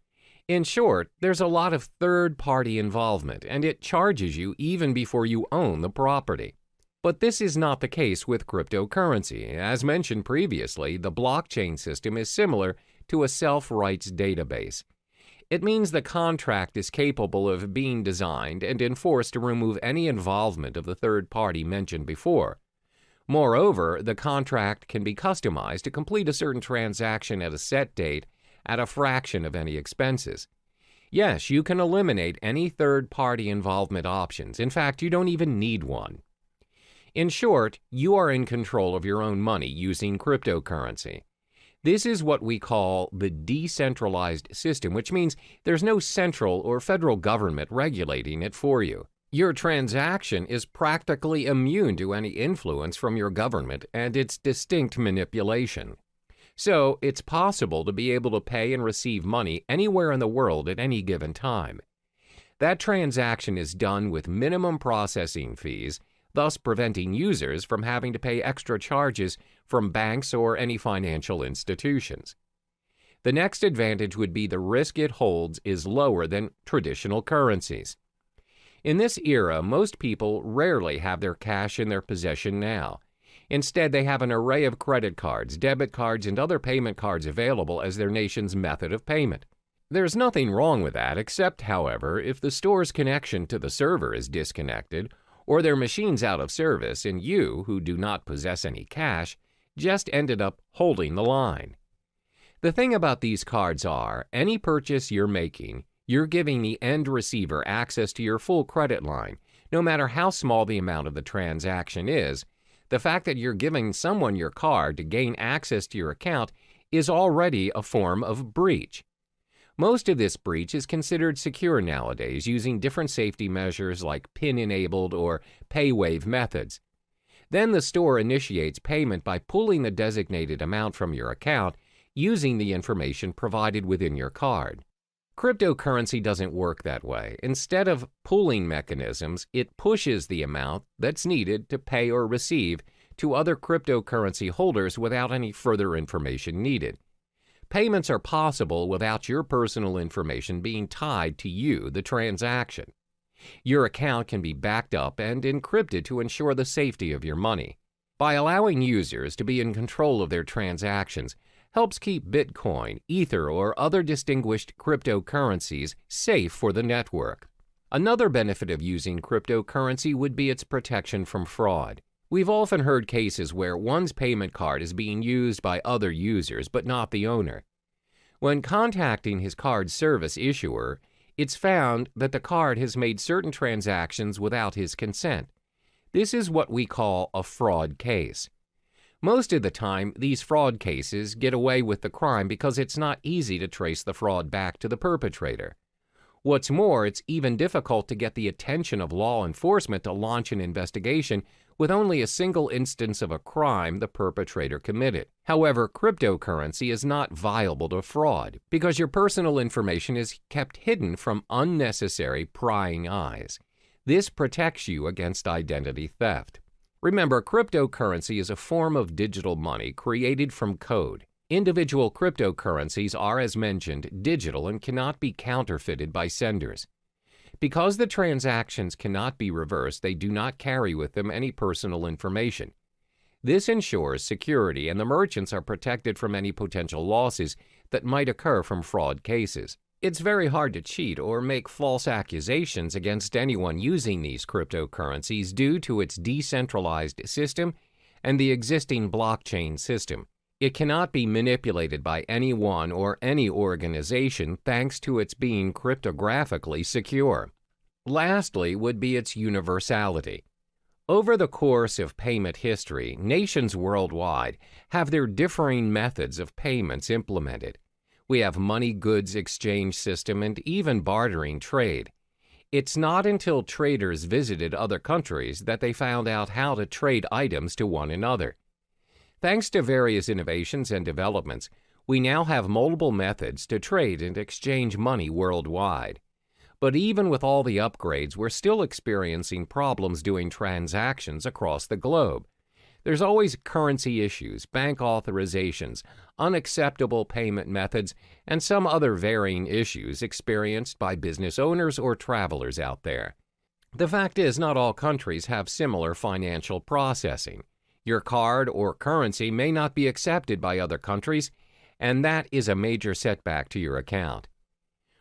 In short, there's a lot of third-party involvement, and it charges you even before you own the property. But this is not the case with cryptocurrency. As mentioned previously, the blockchain system is similar to a self-rights database. It means the contract is capable of being designed and enforced to remove any involvement of the third party mentioned before. Moreover, the contract can be customized to complete a certain transaction at a set date at a fraction of any expenses. Yes, you can eliminate any third-party involvement options. In fact, you don't even need one. In short, you are in control of your own money using cryptocurrency. This is what we call the decentralized system, which means there's no central or federal government regulating it for you. Your transaction is practically immune to any influence from your government and its distinct manipulation. So, it's possible to be able to pay and receive money anywhere in the world at any given time. That transaction is done with minimum processing fees, thus preventing users from having to pay extra charges from banks or any financial institutions. The next advantage would be the risk it holds is lower than traditional currencies. In this era, most people rarely have their cash in their possession now. Instead, they have an array of credit cards, debit cards, and other payment cards available as their nation's method of payment. There's nothing wrong with that, except, however, if the store's connection to the server is disconnected, or their machine's out of service, and you, who do not possess any cash, just ended up holding the line. The thing about these cards are, any purchase you're making, you're giving the end receiver access to your full credit line, no matter how small the amount of the transaction is. The fact that you're giving someone your card to gain access to your account is already a form of breach. Most of this breach is considered secure nowadays, using different safety measures like PIN-enabled or pay-wave methods. Then the store initiates payment by pulling the designated amount from your account using the information provided within your card. Cryptocurrency doesn't work that way. Instead of pooling mechanisms, it pushes the amount that's needed to pay or receive to other cryptocurrency holders without any further information needed. Payments are possible without your personal information being tied to you, the transaction. Your account can be backed up and encrypted to ensure the safety of your money. By allowing users to be in control of their transactions, helps keep Bitcoin, Ether, or other distinguished cryptocurrencies safe for the network. Another benefit of using cryptocurrency would be its protection from fraud. We've often heard cases where one's payment card is being used by other users, but not the owner. When contacting his card service issuer, it's found that the card has made certain transactions without his consent. This is what we call a fraud case. Most of the time, these fraud cases get away with the crime because it's not easy to trace the fraud back to the perpetrator. What's more, it's even difficult to get the attention of law enforcement to launch an investigation with only a single instance of a crime the perpetrator committed. However, cryptocurrency is not viable to fraud because your personal information is kept hidden from unnecessary prying eyes. This protects you against identity theft. Remember, cryptocurrency is a form of digital money created from code. Individual cryptocurrencies are, as mentioned, digital and cannot be counterfeited by senders. Because the transactions cannot be reversed, they do not carry with them any personal information. This ensures security and the merchants are protected from any potential losses that might occur from fraud cases. It's very hard to cheat or make false accusations against anyone using these cryptocurrencies due to its decentralized system and the existing blockchain system. It cannot be manipulated by anyone or any organization thanks to its being cryptographically secure. Lastly would be its universality. Over the course of payment history, nations worldwide have their differing methods of payments implemented. We have money goods exchange system and even bartering trade. It's not until traders visited other countries that they found out how to trade items to one another. Thanks to various innovations and developments, we now have multiple methods to trade and exchange money worldwide. But even with all the upgrades, we're still experiencing problems doing transactions across the globe. There's always currency issues, bank authorizations, unacceptable payment methods, and some other varying issues experienced by business owners or travelers out there. The fact is, not all countries have similar financial processing. Your card or currency may not be accepted by other countries, and that is a major setback to your account.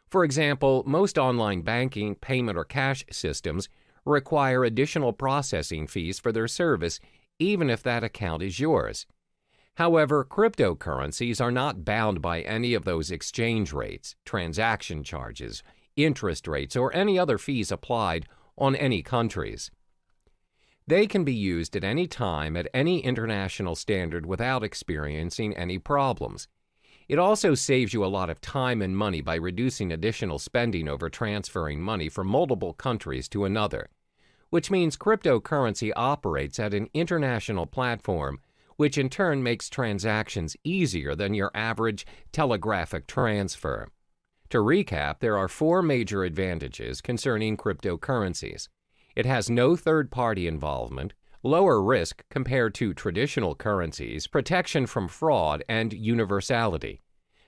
For example, most online banking, payment, or cash systems require additional processing fees for their service, even if that account is yours. However, cryptocurrencies are not bound by any of those exchange rates, transaction charges, interest rates, or any other fees applied on any countries. They can be used at any time at any international standard without experiencing any problems. It also saves you a lot of time and money by reducing additional spending over transferring money from multiple countries to another, which means cryptocurrency operates at an international platform, which in turn makes transactions easier than your average telegraphic transfer. To recap, there are 4 major advantages concerning cryptocurrencies. It has no third-party involvement, lower risk compared to traditional currencies, protection from fraud, and universality.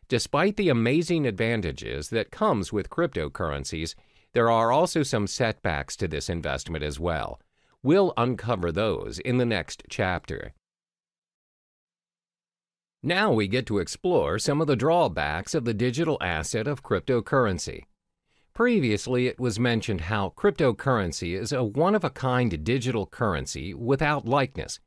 Despite the amazing advantages that comes with cryptocurrencies, there are also some setbacks to this investment as well. We'll uncover those in the next chapter. Now we get to explore some of the drawbacks of the digital asset of cryptocurrency. Previously, it was mentioned how cryptocurrency is a one-of-a-kind digital currency without likeness,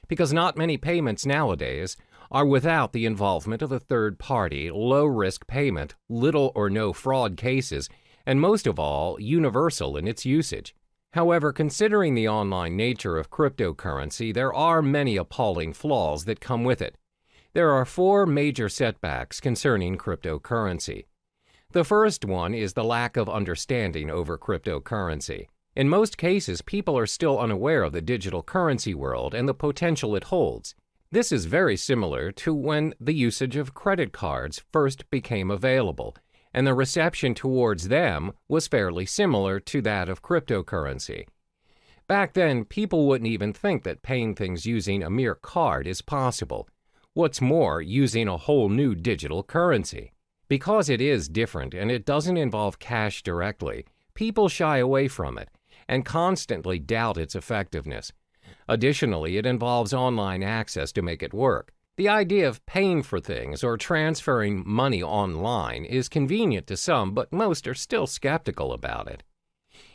because not many payments nowadays are without the involvement of a third-party, low-risk payment, little or no fraud cases, and most of all, universal in its usage. However, considering the online nature of cryptocurrency, there are many appalling flaws that come with it. There are 4 major setbacks concerning cryptocurrency. The first one is the lack of understanding over cryptocurrency. In most cases, people are still unaware of the digital currency world and the potential it holds. This is very similar to when the usage of credit cards first became available, and the reception towards them was fairly similar to that of cryptocurrency. Back then, people wouldn't even think that paying things using a mere card is possible. What's more, using a whole new digital currency. Because it is different and it doesn't involve cash directly, people shy away from it and constantly doubt its effectiveness. Additionally, it involves online access to make it work. The idea of paying for things or transferring money online is convenient to some, but most are still skeptical about it.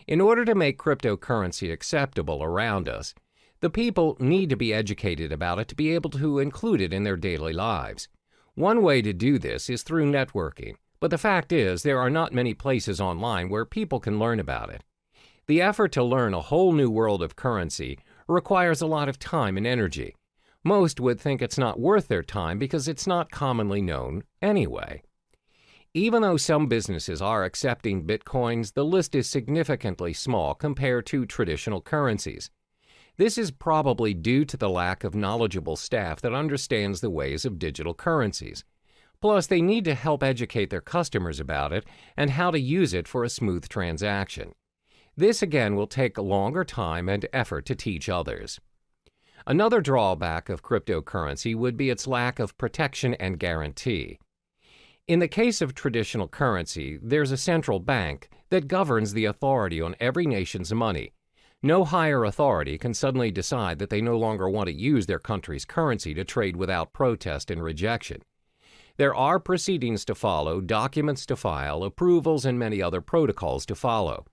In order to make cryptocurrency acceptable around us, the people need to be educated about it to be able to include it in their daily lives. One way to do this is through networking, but the fact is there are not many places online where people can learn about it. The effort to learn a whole new world of currency requires a lot of time and energy. Most would think it's not worth their time because it's not commonly known anyway. Even though some businesses are accepting bitcoins, the list is significantly small compared to traditional currencies. This is probably due to the lack of knowledgeable staff that understands the ways of digital currencies. Plus, they need to help educate their customers about it and how to use it for a smooth transaction. This again will take a longer time and effort to teach others. Another drawback of cryptocurrency would be its lack of protection and guarantee. In the case of traditional currency, there's a central bank that governs the authority on every nation's money. No higher authority can suddenly decide that they no longer want to use their country's currency to trade without protest and rejection. There are proceedings to follow, documents to file, approvals, and many other protocols to follow.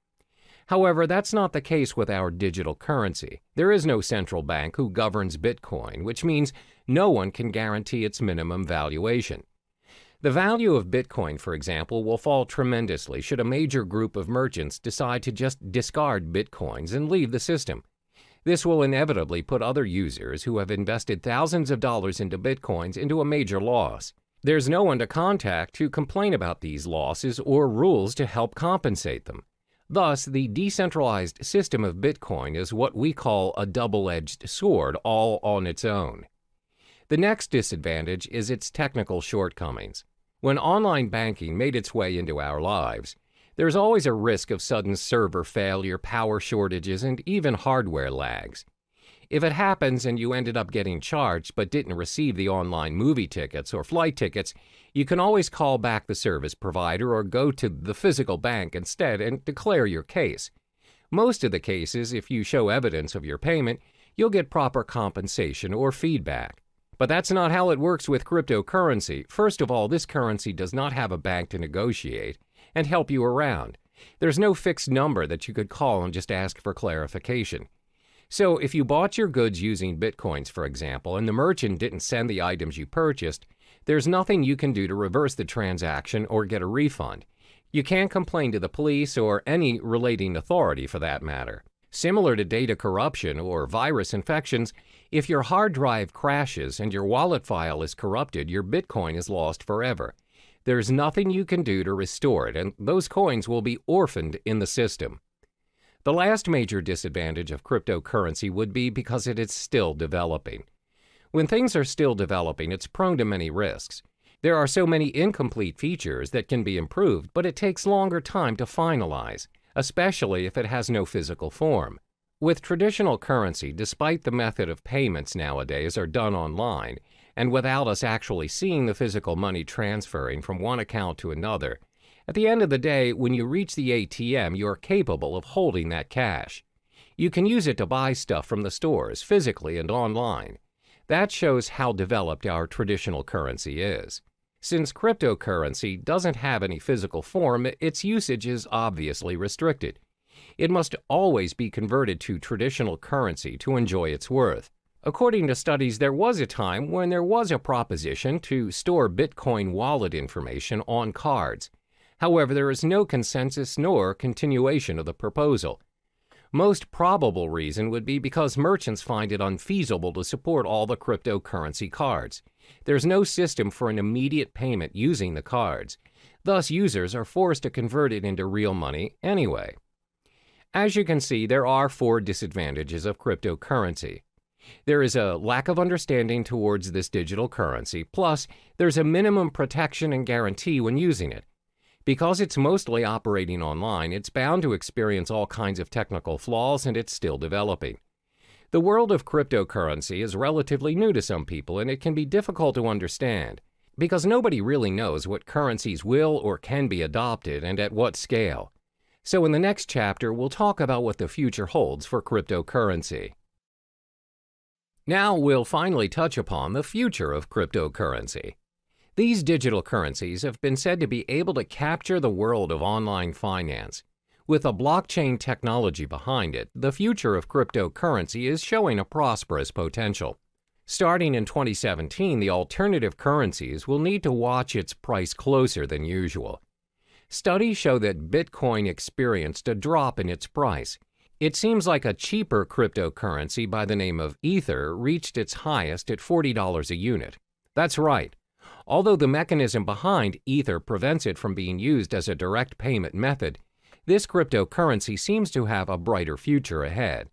However, that's not the case with our digital currency. There is no central bank who governs Bitcoin, which means no one can guarantee its minimum valuation. The value of Bitcoin, for example, will fall tremendously should a major group of merchants decide to just discard Bitcoins and leave the system. This will inevitably put other users who have invested thousands of dollars into Bitcoins into a major loss. There's no one to contact to complain about these losses or rules to help compensate them. Thus, the decentralized system of Bitcoin is what we call a double-edged sword all on its own. The next disadvantage is its technical shortcomings. When online banking made its way into our lives, there's always a risk of sudden server failure, power shortages, and even hardware lags. If it happens and you ended up getting charged but didn't receive the online movie tickets or flight tickets, you can always call back the service provider or go to the physical bank instead and declare your case. Most of the cases, if you show evidence of your payment, you'll get proper compensation or feedback. But that's not how it works with cryptocurrency. First of all, this currency does not have a bank to negotiate and help you around. There's no fixed number that you could call and just ask for clarification. So if you bought your goods using Bitcoins, for example, and the merchant didn't send the items you purchased, there's nothing you can do to reverse the transaction or get a refund. You can't complain to the police or any relating authority for that matter. Similar to data corruption or virus infections, if your hard drive crashes and your wallet file is corrupted, your Bitcoin is lost forever. There's nothing you can do to restore it, and those coins will be orphaned in the system. The last major disadvantage of cryptocurrency would be because it is still developing. When things are still developing, it's prone to many risks. There are so many incomplete features that can be improved, but it takes longer time to finalize, especially if it has no physical form. With traditional currency, despite the method of payments nowadays are done online, and without us actually seeing the physical money transferring from one account to another, at the end of the day, when you reach the ATM, you are capable of holding that cash. You can use it to buy stuff from the stores, physically and online. That shows how developed our traditional currency is. Since cryptocurrency doesn't have any physical form, its usage is obviously restricted. It must always be converted to traditional currency to enjoy its worth. According to studies, there was a time when there was a proposition to store Bitcoin wallet information on cards. However, there is no consensus nor continuation of the proposal. Most probable reason would be because merchants find it unfeasible to support all the cryptocurrency cards. There's no system for an immediate payment using the cards. Thus, users are forced to convert it into real money anyway. As you can see, there are 4 disadvantages of cryptocurrency. There is a lack of understanding towards this digital currency, plus there's a minimum protection and guarantee when using it. Because it's mostly operating online, it's bound to experience all kinds of technical flaws, and it's still developing. The world of cryptocurrency is relatively new to some people, and it can be difficult to understand, because nobody really knows what currencies will or can be adopted and at what scale. So in the next chapter, we'll talk about what the future holds for cryptocurrency. Now we'll finally touch upon the future of cryptocurrency. These digital currencies have been said to be able to capture the world of online finance. With a blockchain technology behind it, the future of cryptocurrency is showing a prosperous potential. Starting in 2017, the alternative currencies will need to watch its price closer than usual. Studies show that Bitcoin experienced a drop in its price. It seems like a cheaper cryptocurrency by the name of Ether reached its highest at $40 a unit. That's right. Although the mechanism behind Ether prevents it from being used as a direct payment method, this cryptocurrency seems to have a brighter future ahead.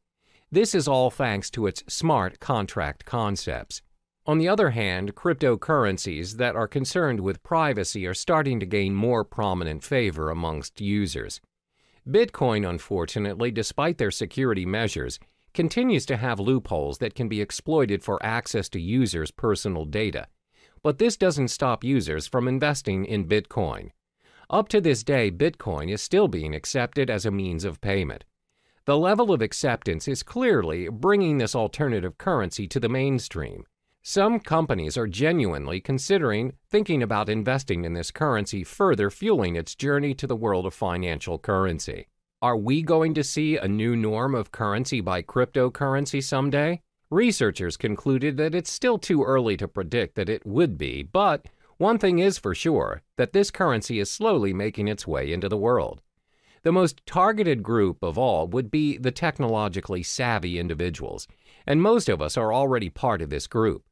This is all thanks to its smart contract concepts. On the other hand, cryptocurrencies that are concerned with privacy are starting to gain more prominent favor amongst users. Bitcoin, unfortunately, despite their security measures, continues to have loopholes that can be exploited for access to users' personal data. But this doesn't stop users from investing in Bitcoin. Up to this day, Bitcoin is still being accepted as a means of payment. The level of acceptance is clearly bringing this alternative currency to the mainstream. Some companies are genuinely thinking about investing in this currency, further fueling its journey to the world of financial currency. Are we going to see a new norm of currency by cryptocurrency someday? Researchers concluded that it's still too early to predict that it would be, but one thing is for sure, that this currency is slowly making its way into the world. The most targeted group of all would be the technologically savvy individuals, and most of us are already part of this group.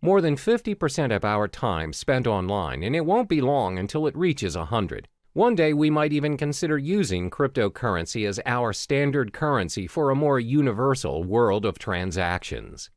More than 50% of our time spent online, and it won't be long until it reaches 100. One day we might even consider using cryptocurrency as our standard currency for a more universal world of transactions.